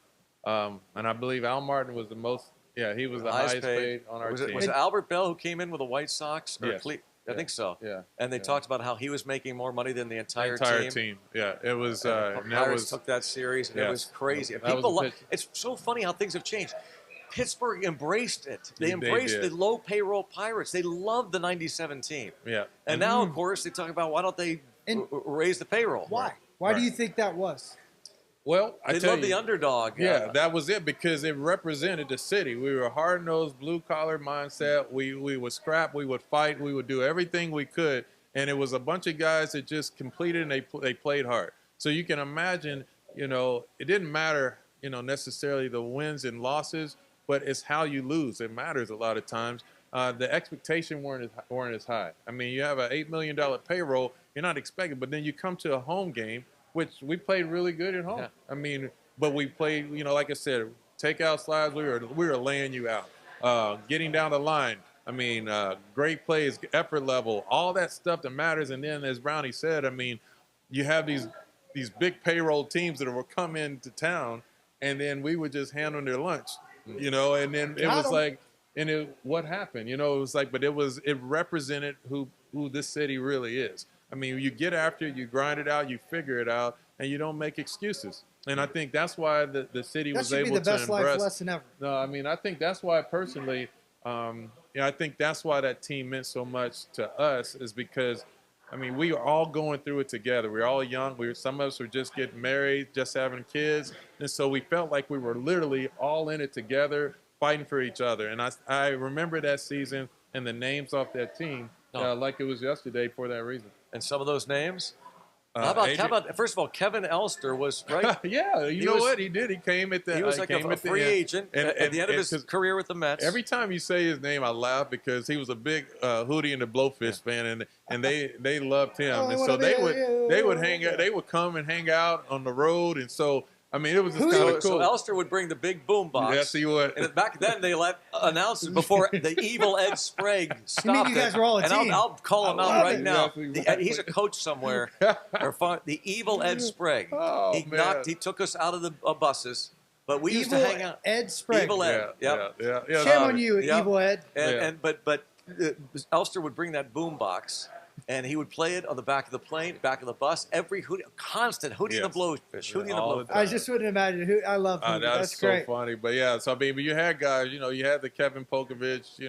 And I believe Al Martin was the most. Yeah, he was the highest paid on our team. Was it Albert Bell who came in with the White Sox? Or Yes. I think so. Yeah. And they talked about how he was making more money than the entire team. Yeah, it was. The and that Pirates was took that series, and it yes. was crazy. That was People, a pitch. it's so funny how things have changed. Pittsburgh embraced it. They They embraced did. the low payroll Pirates. They loved the 97 team. yeah. And now, of course, they talk about why don't they And- raise the payroll? Why? Why do Right. you think that was? Well, I They tell love you, the underdog. Yeah, that was it because it represented the city. We were a hard-nosed, blue-collar mindset. We would scrap, we would fight, we would do everything we could, and it was a bunch of guys that just completed and they played hard. So you can imagine, it didn't matter, necessarily the wins and losses, but it's how you lose. It matters a lot of times. The expectation weren't as high. I mean, you have an $8 million payroll, you're not expecting, but then you come to a home game, which we played really good at home. Yeah. I mean, but we played, like I said, takeout slides. We were laying you out, getting down the line. I mean, great plays, effort level, all that stuff that matters. And then, as Brownie said, I mean, you have these big payroll teams that will come into town, and then we would just hand them their lunch, and then it was like, what happened? It was like, but it represented who this city really is. I mean, you get after it, you grind it out, you figure it out, and you don't make excuses. And I think that's why the city That was should able be the to best life embrace. lesson ever. No, I mean, I think that's why personally, I think that's why that team meant so much to us is because, I mean, we are all going through it together. We're all young. Some of us were just getting married, just having kids. And so we felt like we were literally all in it together, fighting for each other. And I remember that season and the names off that team like it was yesterday for that reason. And some of those names? How about, first of all, Kevin Elster was, right? Yeah, you know what? He did. He came at the He was like a free agent at the end of his career with the Mets. Every time you say his name, I laugh because he was a big Hootie and the Blowfish fan, and they loved him, and so they would hang out. They would come and hang out on the road, and so I mean it was just kind of cool. So Elster would bring the big boom box. Yes, he would. And back then they let announcers before the evil Ed Sprague stopped you guys it. were all a and team. I'll call him out love right it. now. Yes, He's a coach somewhere. The evil Ed Sprague. Oh, man. He took us out of the buses, but we used to Evil hang out. Ed Sprague. Evil Ed. Yeah. Shame on you, Yep. Evil Ed. But Elster would bring that boom box, and he would play it on the back of the plane, back of the bus, every constant Hootie and the Blowfish, Hootie and the Blowfish. I just wouldn't imagine who. I love Hootie. That's so great. funny. But yeah, so I mean, but you had guys, you had the Kevin Polkovich,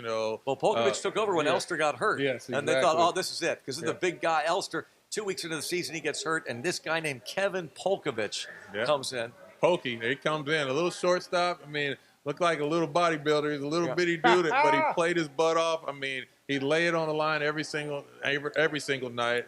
Well, Polkovich took over when Elster got hurt. Yes, exactly. And they thought, oh, this is it. Because the big guy, Elster, 2 weeks into the season, he gets hurt, and this guy named Kevin Polkovich comes in. Pokey, he comes in, a little shortstop. I mean, looked like a little bodybuilder. He's a little bitty dude, but he played his butt off. I mean, he lay it on the line every single night.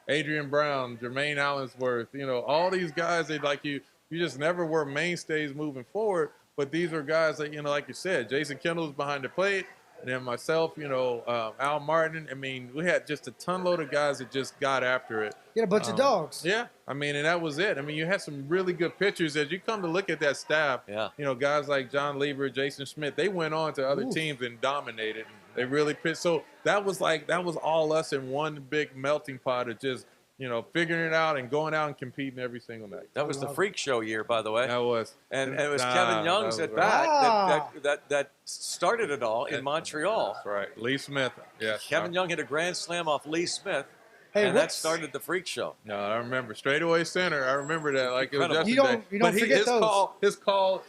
Adrian Brown, Jermaine Allensworth, all these guys, they you just never were mainstays moving forward. But these are guys that, like you said, Jason Kendall's behind the plate. And then myself, Al Martin. I mean, we had just a ton load of guys that just got after it. You had a bunch of dogs. Yeah. I mean, and that was it. I mean, you had some really good pitchers. As you come to look at that staff, guys like John Lieber, Jason Schmidt, they went on to other teams and dominated. They really pitched. So that was all us in one big melting pot of just, figuring it out and going out and competing every single night. That was the freak show year, by the way. That was. And it was Kevin Young's at bat that started it all in Montreal. That's right. Lee Smith. Yes. Kevin Young hit a grand slam off Lee Smith. Hey, and that started the freak show. No, I remember. Straightaway center. I remember that. Like it was yesterday. You don't forget those. His call,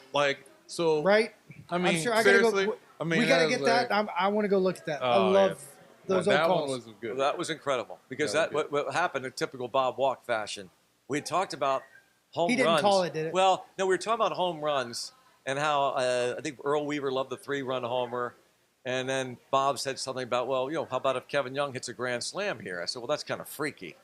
so. Right? I mean, I'm sure seriously. We got to get that. I want to go look at that. I love those old calls. One was good. Well, that was incredible because what happened in typical Bob Walk fashion. We had talked about home runs. He didn't call it, did it? Well, no, we were talking about home runs and how I think Earl Weaver loved the 3-run homer. And then Bob said something about, how about if Kevin Young hits a grand slam here? I said, well, that's kind of freaky.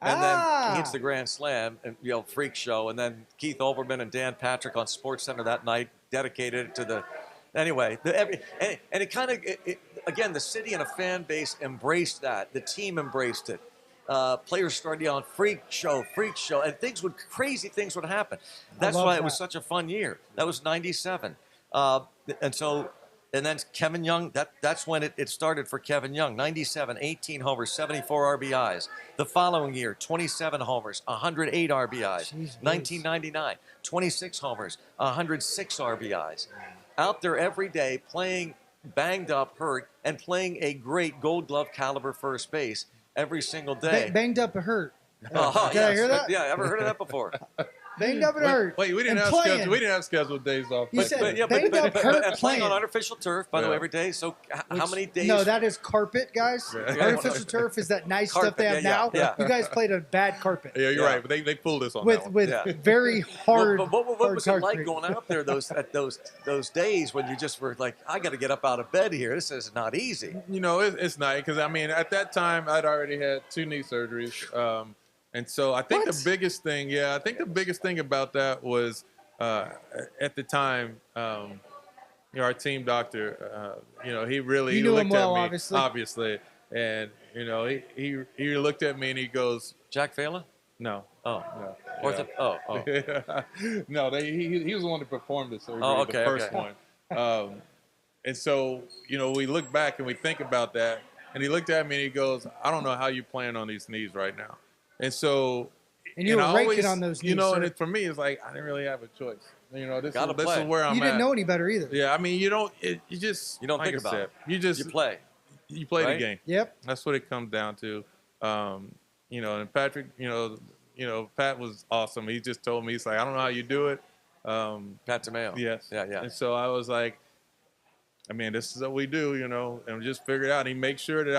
And then he hits the grand slam, and freak show. And then Keith Olbermann and Dan Patrick on SportsCenter that night dedicated it to the. Anyway, and it kind of again, the city and a fan base embraced that. The team embraced it. Players started yelling "freak show," and crazy things would happen. That's why it was such a fun year. That was '97, and then Kevin Young, that's when it started for Kevin Young. 97, 18 homers, 74 RBIs. The following year, 27 homers, 108 RBIs. 1999, 26 homers, 106 RBIs. Out there every day playing banged up, hurt, and playing a great Gold Glove caliber first base every single day. Banged up and hurt. Did I hear that? Yeah, ever heard of that before? Banged up and hurt. Wait, we didn't have scheduled days off. You said banged up, hurt, and playing on playing. artificial turf, by the way, every day. So how many days? No, that is carpet, guys. Artificial turf is that nice stuff they have now. You guys played a bad carpet. Yeah, you're right. But they pulled us on with that one. with very hard. But what was it like concrete. going out there those days when you just were like, I got to get up out of bed here. This is not easy. It's nice because I mean at that time I'd already had 2 knee surgeries. And so I think the biggest thing about that was at the time, our team doctor, he really You knew looked him well, at me, obviously. and he looked at me and he goes, Jack Phelan? no. Oh. No. Oh. No, he was the one that performed the surgery, okay, the first one. And so, we look back and we think about that, and he looked at me and he goes, I don't know how you plan on these knees right now. And so, and you were raking on those knees, and for me, it's like I didn't really have a choice. This is where I'm at. You didn't know any better either. Yeah, I mean, you don't like think about it. You play. You play the game. Yep. That's what it comes down to. And Patrick, Pat was awesome. He just told me, he's like, I don't know how you do it. Pat Tomeo. Yes. Yeah. And so I was like, I mean, this is what we do, and we just figured out. He made sure that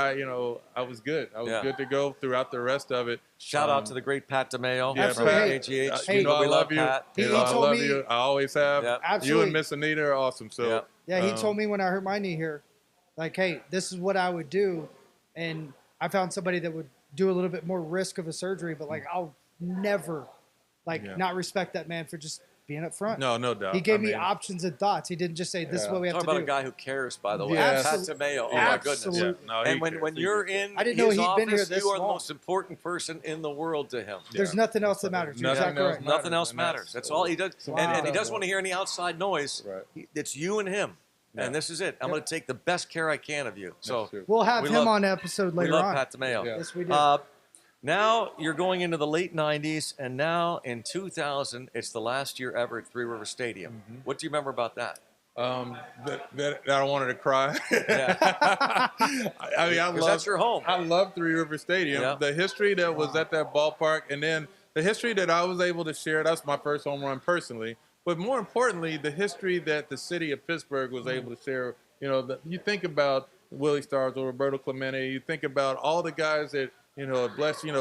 I was good. I was good to go throughout the rest of it. Shout out to the great Pat DeMayo. Yeah, absolutely. Pat. Hey, I love you. Pat. He I told love me, you. I always have. Yep. Absolutely. You and Miss Anita are awesome. So he told me when I hurt my knee here, like, hey, this is what I would do, and I found somebody that would do a little bit more risk of a surgery, but like I'll never, not respect that man for just being up front. No doubt. He gave me options and thoughts. He didn't just say, this is what we have to do. Talk about a guy who cares, by the way. Yes. Pat DeMayo. Oh, my goodness. Yeah. No, and when you're in I didn't know his he'd been here office, this you are the long. most important person in the world to him. There's nothing else that matters. You're Nothing exactly else right. Nothing else matters. That's all he does. Wow. And he doesn't want to hear any outside noise. Right. It's you and him. Yeah. And this is it. I'm going to take the best care I can of you. So We'll have him on episode we later love on. Pat DeMayo. Yeah. Yes, we do. Now you're going into the late 90s, and now in 2000, it's the last year ever at Three River Stadium. What do you remember about that? That I wanted to cry. Yeah. I mean, Because that's your home. I love Three River Stadium. Yeah. The history that was at that ballpark, and then the history that I was able to share. That's my first home run personally. But more importantly, the history that the city of Pittsburgh was able to share. You know, you think about Willie Starrs or Roberto Clemente. You think about all the guys that, you know,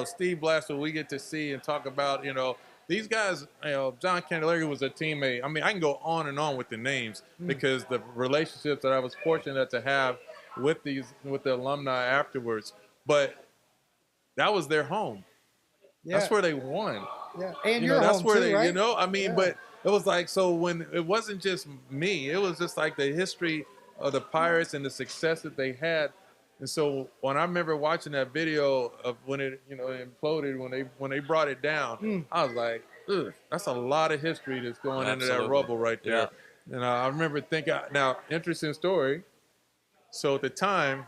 Steve Blaster we get to see and talk about, you know, these guys, you know, John Candelaria was a teammate. I mean, I can go on and on with the names because the relationships that I was fortunate to have with the alumni afterwards. But that was their home. Yeah. That's where they won. Yeah, and You your know, that's home where too, they, right? you know, I mean, Yeah. but it was like, so when it wasn't just me, it was just like the history of the Pirates and the success that they had. And so when I remember watching that video of when it, you know, imploded, when they brought it down, I was like, ugh, that's a lot of history that's going into that rubble right there. Yeah. And I remember thinking, now, interesting story. So at the time,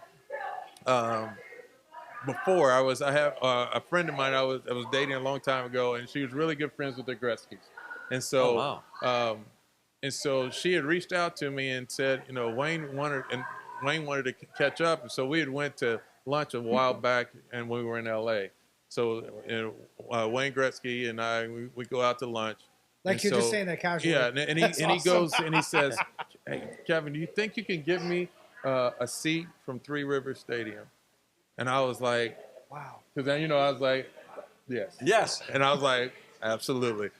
before I have a friend of mine I was dating a long time ago, and she was really good friends with the Gretzky's. And so, and so she had reached out to me and said, you know, Wayne wanted to catch up. And so we had went to lunch a while back, and we were in L.A. So Wayne Gretzky and I, we go out to lunch. Like you're just saying that casually. Yeah, and he goes and he says, "Hey, Kevin, do you think you can give me a seat from Three Rivers Stadium?" And I was like, wow. Because then, you know, I was like, yes. Yes. And I was like, absolutely.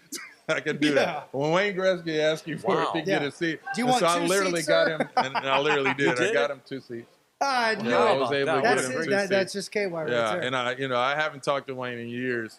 I can do that. When Wayne Gretzky asked you for it to get a seat, Do you want so I two literally seats, got sir? him, and I literally did. I got him 2 seats. I know. Yeah, I was able to get That's him it. 2 seats. That's just KY right Yeah, there. and I haven't talked to Wayne in years,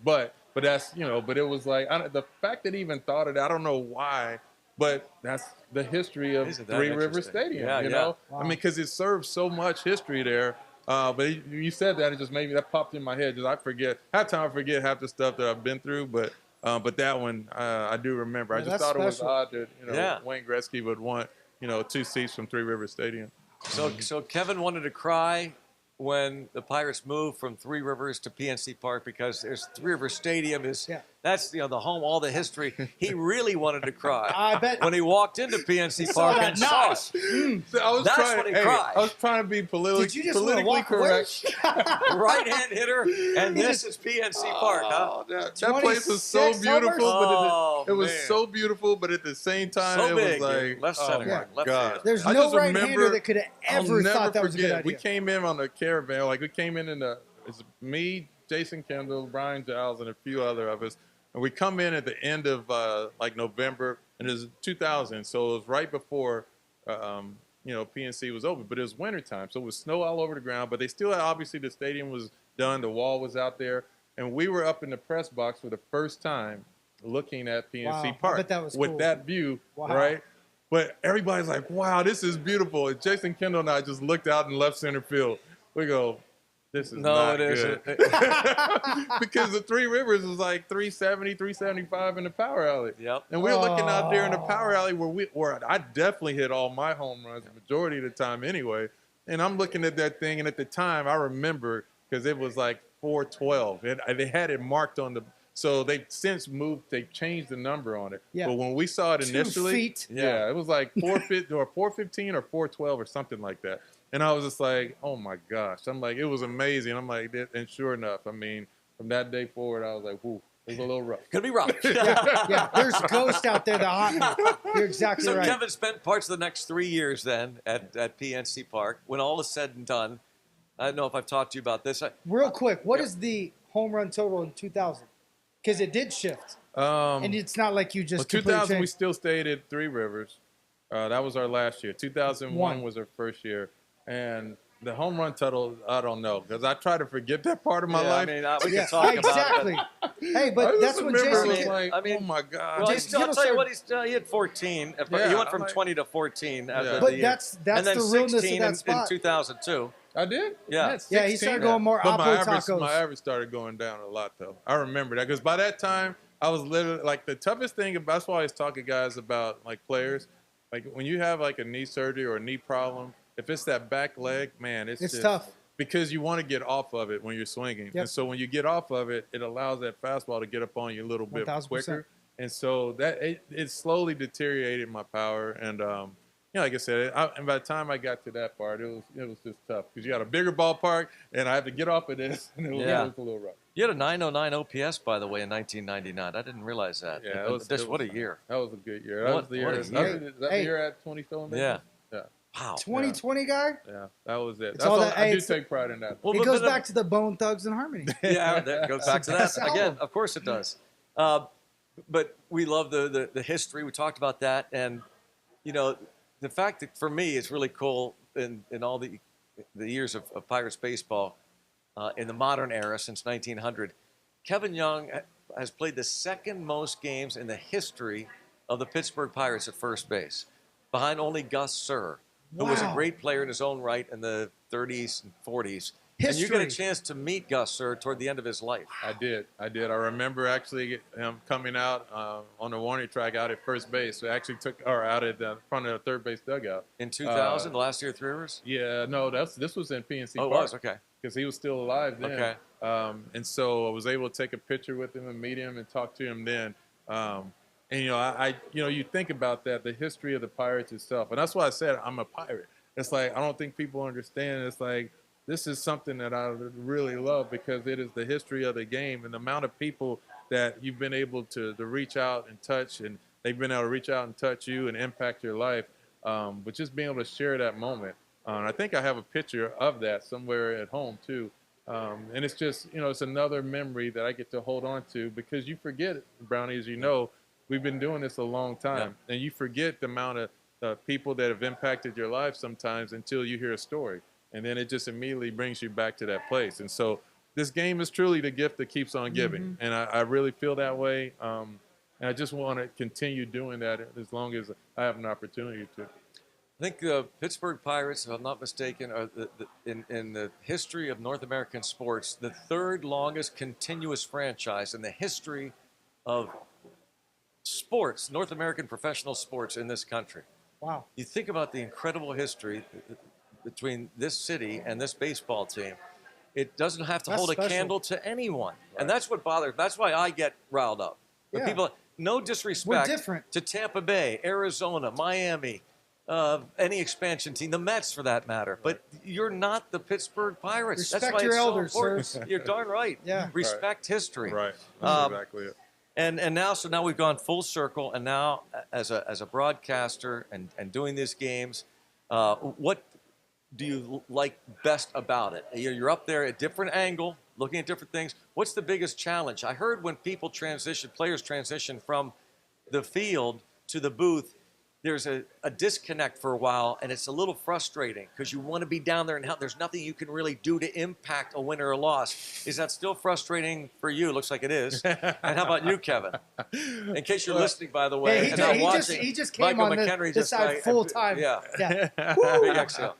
but that's, you know, but it was like, the fact that he even thought of it, I don't know why, but that's the history of Three River Stadium, you know? Wow. I mean, because it serves so much history there. But you said that, it just made me, that popped in my head. Just I forget half the stuff that I've been through, but that one I do remember. I just thought it was odd that, you know, Wayne Gretzky would want, you know, 2 seats from Three River Stadium. So Kevin wanted to cry when the Pirates moved from Three Rivers to PNC Park because there's Three Rivers Stadium that's, you know, the home, all the history. He really wanted to cry. I bet when he walked into PNC Park and saw it. That's when he cried. I was trying to be politically correct. Right-hand hitter, and this is PNC Park, huh? That place was so beautiful, but it was so beautiful, but at the same time, so it big. was like, Left center, left hand. There's no right-hander that could have ever thought that was a good idea. We came in on the caravan, like we came in it's me, Jason Kendall, Brian Giles, and a few other of us. And we come in at the end of like November, and it was 2000, so it was right before you know, PNC was open, but it was wintertime, so it was snow all over the ground, but they still had, obviously the stadium was done, the wall was out there, and we were up in the press box for the first time looking at PNC Park. I bet that was with cool. that view, right? But everybody's like, wow, this is beautiful. And Jason Kendall and I just looked out in left center field. We go, this is not good. Because the Three Rivers was like 370, 375 in the power alley. Yep. And we were looking out there in the power alley where I definitely hit all my home runs, the majority of the time anyway. And I'm looking at that thing, and at the time I remember, because it was like 412. They had it marked on the, so they've since moved, they've changed the number on it. Yeah. But when we saw it 2 initially, feet. it was like 415 or 412 or something like that. And I was just like, oh my gosh. I'm like, it was amazing. I'm like, and sure enough, I mean, from that day forward, I was like, whoo, it was a little rough. Could be rough. Yeah, there's ghosts out there that haunt me. You're exactly So right. Kevin spent parts of the next 3 years then at PNC Park. When all is said and done, I don't know if I've talked to you about this. Real quick, what is the home run total in 2000? Because it did shift. And it's not like you just 2000, changed. we still stayed at Three Rivers. That was our last year. 2001 was our first year. And the home run total, I don't know, because I try to forget that part of my life. I mean, we can talk exactly. about it. Hey, but that's what Jason was did. like, oh my God. Well, Jason I'll tell you Kittle what, he had 14. He went from 20 to 14 after But the year. that's and then the realness of 16 that in spot. 2002. I did? Yeah. Yeah, he started going more But Apo tacos. my average started going down a lot, though. I remember that, because by that time, I was literally, like, the toughest thing, that's why I always talk to guys about, like, players. Like, when you have, like, a knee surgery or a knee problem, if it's that back leg, man, it's just tough. Because you want to get off of it when you're swinging. Yep. And so when you get off of it, it allows that fastball to get up on you a little bit 1000%. quicker. And so that it slowly deteriorated my power. And like I said, and by the time I got to that part, it was just tough because you got a bigger ballpark, and I had to get off of this, and it was a little rough. You had a 909 OPS, by the way, in 1999. I didn't realize that. Yeah, what a year. That was a good year. That was the year. The year at 20 stolen bases? Yeah. Yeah. Wow. 2020 guy? Yeah, that was it. I do take pride in that. Well, it goes back to the Bone Thugs and Harmony. Yeah, that goes back to that. Again, of course it does. But we love the history. We talked about that. And, the fact that for me it's really cool in all the years of Pirates baseball in the modern era since 1900, Kevin Young has played the second most games in the history of the Pittsburgh Pirates at first base, behind only Gus Sir, who was a great player in his own right in the 30s and 40s. History. And you get a chance to meet Gus Sir toward the end of his life. I did. I remember actually him coming out on the warning track out at first base. So actually out at the front of the third base dugout. In 2000, the last year of Three Rivers? Yeah, no, this was in PNC Park. Oh, it was, okay. Because he was still alive then. Okay. And so I was able to take a picture with him and meet him and talk to him then. And you think about that, the history of the Pirates itself, and that's why I said I'm a Pirate. It's like I don't think people understand. It's like this is something that I really love because it is the history of the game and the amount of people that you've been able to reach out and touch, and they've been able to reach out and touch you and impact your life. But just being able to share that moment. I think I have a picture of that somewhere at home too. And it's just, it's another memory that I get to hold on to because you forget, Brownie, as you know, we've been doing this a long time, and you forget the amount of people that have impacted your life sometimes until you hear a story. And then it just immediately brings you back to that place. And so this game is truly the gift that keeps on giving. Mm-hmm. And I really feel that way. And I just want to continue doing that as long as I have an opportunity to. I think the Pittsburgh Pirates, if I'm not mistaken, are in the history of North American sports, the third longest continuous franchise in the history of sports, North American professional sports in this country. Wow. You think about the incredible history between this city and this baseball team. It doesn't have to hold a candle to anyone. Right. And that's what bothers. That's why I get riled up. The people, no disrespect to Tampa Bay, Arizona, Miami, any expansion team, the Mets for that matter. But you're not the Pittsburgh Pirates. Respect that's why your it's elders, so important. sirs. You're darn right. Yeah. Respect history. Right. That's exactly it. And now we've gone full circle, and now as a broadcaster and doing these games, what do you like best about it? You're up there at a different angle, looking at different things. What's the biggest challenge? I heard when players transition from the field to the booth, there's a disconnect for a while, and it's a little frustrating because you want to be down there and help. There's nothing you can really do to impact a win or a loss. Is that still frustrating for you? Looks like it is. And how about you, Kevin? In case you're listening, by the way, and not watching, he just came Michael on McHenry this side full time. Yeah. Big exhale.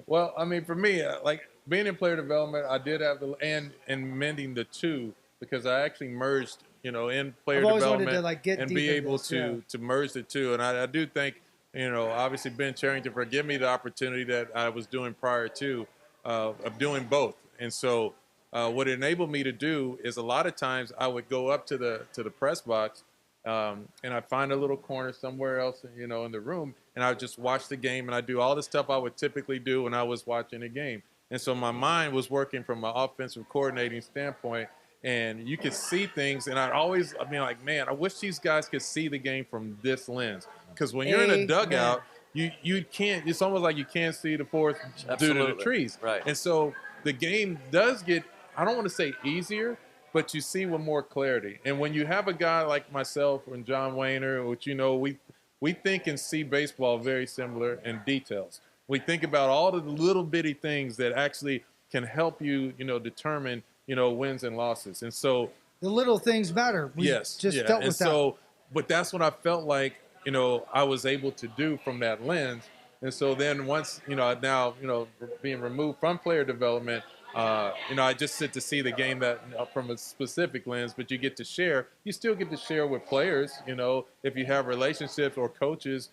Well, I mean, for me, like being in player development, I did have and mending the two because I actually merged, in player development and be able to merge the two. And I do think, obviously Ben Charrington for giving me the opportunity that I was doing prior to of doing both. And so what it enabled me to do is a lot of times I would go up to the press box and I'd find a little corner somewhere else, in the room, and I would just watch the game, and I'd do all the stuff I would typically do when I was watching a game. And so my mind was working from an offensive coordinating standpoint, and you could see things, and I'd always like, man, I wish these guys could see the game from this lens. Because when you're in a dugout, you can't, it's almost like you can't see the forest due to the trees. Right. And so the game does get, I don't want to say easier, but you see with more clarity. And when you have a guy like myself and John Wayner, which, we think and see baseball very similar in details. We think about all the little bitty things that actually can help you, determine, wins and losses. And so the little things matter. We just dealt with that. But that's what I felt like, I was able to do from that lens. And so then once, now, being removed from player development, I just sit to see the game that from a specific lens, but you still get to share with players, if you have relationships or coaches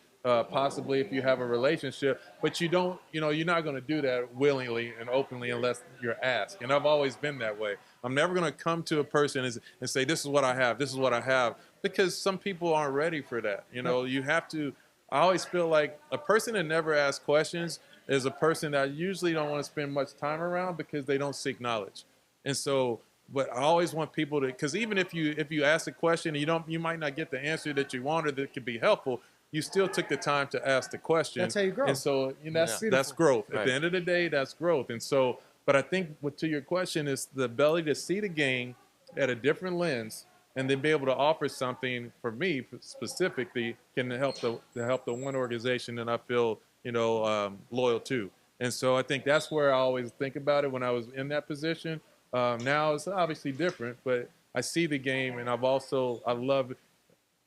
possibly if you have a relationship, but you don't, you're not going to do that willingly and openly unless you're asked. And I've always been that way. I'm never going to come to a person and say, this is what I have, this is what I have, because some people aren't ready for that. You have to, I always feel like a person that never asks questions is a person that I usually don't want to spend much time around because they don't seek knowledge. And so, but I always want people to, because even if you ask a question and you might not get the answer that you want or that could be helpful, you still took the time to ask the question. That's how you grow. And so that's growth. Right. At the end of the day, that's growth. And so, but I think to your question is the ability to see the game at a different lens and then be able to offer something for me specifically can help the one organization that I feel loyal to. And so I think that's where I always think about it when I was in that position. Now it's obviously different, but I see the game, and I love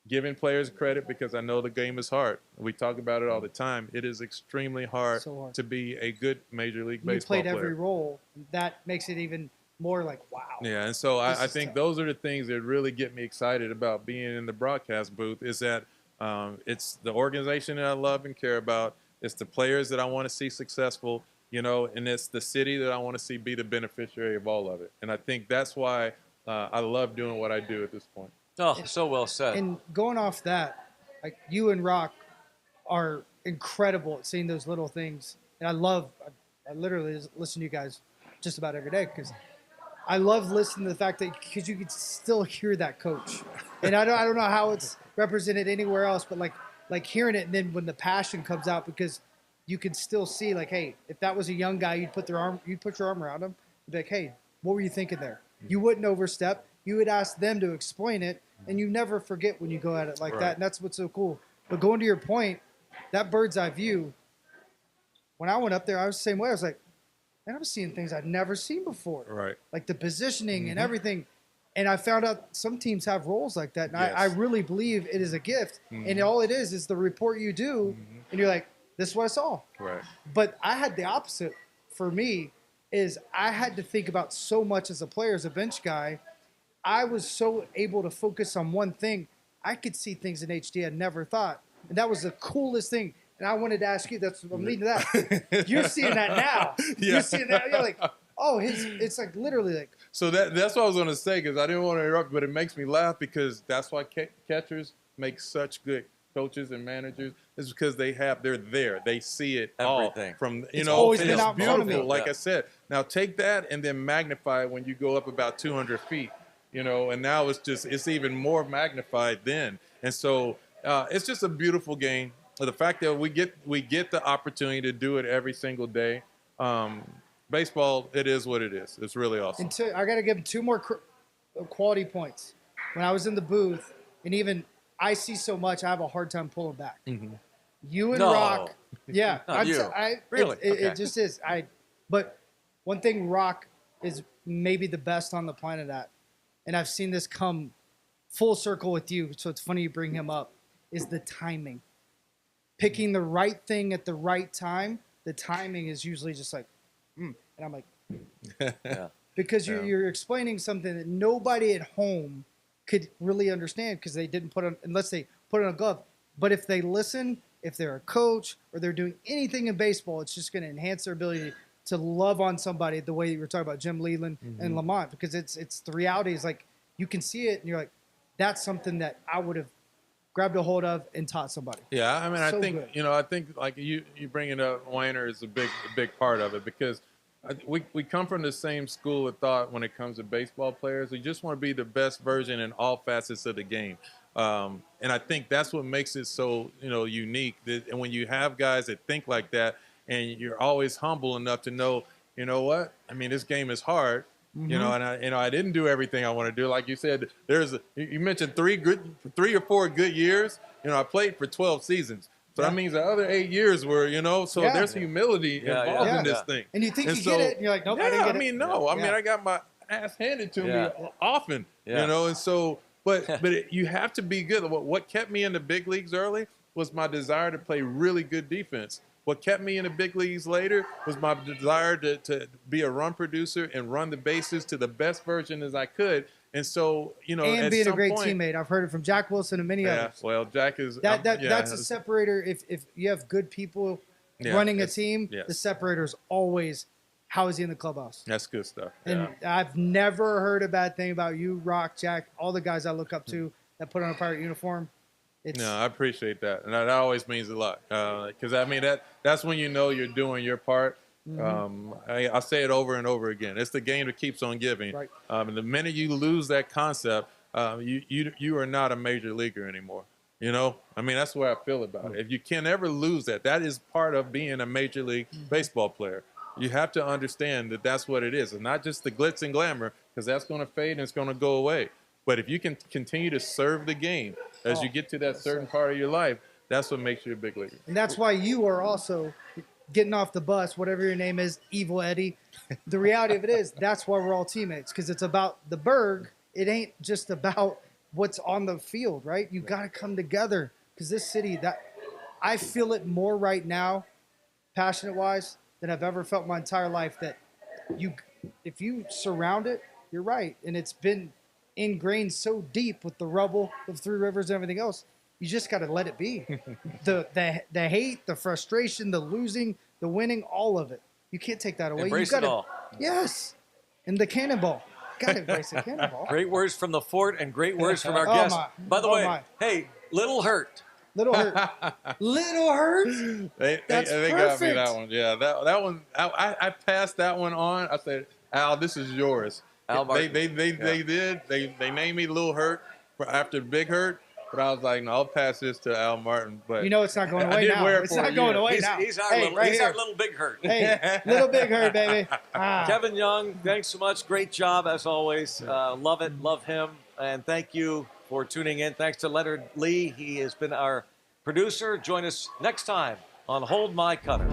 giving players credit because I know the game is hard. We talk about it all the time. It is extremely hard, to be a good Major League Baseball player. You played every role. That makes it even more like, wow. Yeah, and so I think those are the things that really get me excited about being in the broadcast booth is that it's the organization that I love and care about. It's the players that I want to see successful, and it's the city that I want to see be the beneficiary of all of it. And I think that's why I love doing what I do at this point. Oh, so well said. And going off that, like you and Rock are incredible at seeing those little things. And I literally listen to you guys just about every day because I love listening to the fact that because you can still hear that coach. And I don't know how it's represented anywhere else, but like hearing it, and then when the passion comes out, because you can still see like, hey, if that was a young guy, you'd put your arm around him. You'd be like, hey, what were you thinking there? You wouldn't overstep. You would ask them to explain it, and you never forget when you go at it like that. And that's what's so cool. But going to your point, that bird's eye view, when I went up there, I was the same way. I was like, man, I was seeing things I'd never seen before. Right. Like the positioning and everything. And I found out some teams have roles like that. And I really believe it is a gift. And all it is the report you do, and you're like, this is what I saw. Right. But I had the opposite for me is I had to think about so much as a player, as a bench guy. I was so able to focus on one thing. I could see things in HD I never thought. And that was the coolest thing. And I wanted to ask you, I'm leading to that. You're seeing that now. Yeah. You're seeing that. You're like, oh, it's like literally like. So that's what I was going to say because I didn't want to interrupt, but it makes me laugh because that's why catchers make such good coaches and managers is because they're there. They see it Everything. All from, it's always been out in front of me. Like I said, now take that and then magnify it when you go up about 200 feet. And now it's even more magnified then. And so it's just a beautiful game. The fact that we get the opportunity to do it every single day. Baseball, it is what it is. It's really awesome. And I got to give two more quality points. When I was in the booth, and even I see so much, I have a hard time pulling back. Mm-hmm. You and Rock, yeah. Really? It just is. But one thing Rock is maybe the best on the planet at, and I've seen this come full circle with you, so it's funny you bring him up, is the timing. Picking the right thing at the right time. The timing is usually just like, and I'm like, because you're explaining something that nobody at home could really understand because they didn't unless they put on a glove. But if they listen, if they're a coach or they're doing anything in baseball, it's just going to enhance their ability to love on somebody the way you were talking about Jim Leyland and Lamont, because it's the reality is like you can see it and you're like, that's something that I would have grabbed a hold of and taught somebody. Yeah, I mean, So I think good. I think like you bringing up Weiner is a big part of it because we come from the same school of thought when it comes to baseball players. We just want to be the best version in all facets of the game. And I think that's what makes it so, unique. And when you have guys that think like that and you're always humble enough to know, you know what? I mean, this game is hard, and I didn't do everything I want to do. Like you said, you mentioned 3 or 4 good years. I played for 12 seasons. So that means the other 8 years were, so there's humility involved in this thing. And you think you get it, and you're like, nope, I didn't get it. No. I mean, I got my ass handed to me often, and so, but you have to be good. What kept me in the big leagues early was my desire to play really good defense. What kept me in the big leagues later was my desire to be a run producer and run the bases to the best version as I could. And so, you know, And at being a some great point, teammate. I've heard it from Jack Wilson and many yeah, others. well, Jack is That's a separator. If you have good people running a team, the separator is always how is he in the clubhouse. That's good stuff. And I've never heard a bad thing about you, Rock, Jack, all the guys I look up to that put on a Pirate uniform. No, I appreciate that, and that always means a lot. Because I mean that's when you know you're doing your part. I say it over and over again. It's the game that keeps on giving. Right. And the minute you lose that concept, you are not a major leaguer anymore. You know, I mean that's the way I feel about it. If you can ever lose that, that is part of being a major league baseball player. You have to understand that that's what it is. It's not just the glitz and glamour, because that's going to fade and it's going to go away. But if you can continue to serve the game as you get to that certain part of your life, that's what makes you a big leaguer. And that's why you are also getting off the bus, whatever your name is, Evil Eddie. The reality of it is that's why we're all teammates, because it's about the Berg. It ain't just about what's on the field, right? You got to come together, because this city, that I feel it more right now, passionate-wise, than I've ever felt my entire life, that if you surround it, you're right. And it's been ingrained so deep with the rubble of Three Rivers and everything else, you just got to let it be. the hate, the frustration, the losing, the winning, all of it. You can't take that away. Embrace You gotta, it all. Yes. And the cannonball. Got to embrace the cannonball. Great words from the fort and great words from our Oh, guest. my. By the Oh, way, my. hey, Little Hurt. Little Hurt. Little Hurt? They got me perfect. that one. Yeah, that one. I passed that one on. I said, Al, this is yours. Al Martin. They did. They named me Little Hurt after Big Hurt, but I was like, no, I'll pass this to Al Martin. But You know it's not going I away did now. wear it It's for a not going year. away He's, now. he's, our, Hey, little, right he's here. our little Big Hurt. Hey, Little Big Hurt, baby. Ah. Kevin Young, thanks so much. Great job as always. Love it. Love him. And thank you for tuning in. Thanks to Leonard Lee. He has been our producer. Join us next time on Hold My Cutter.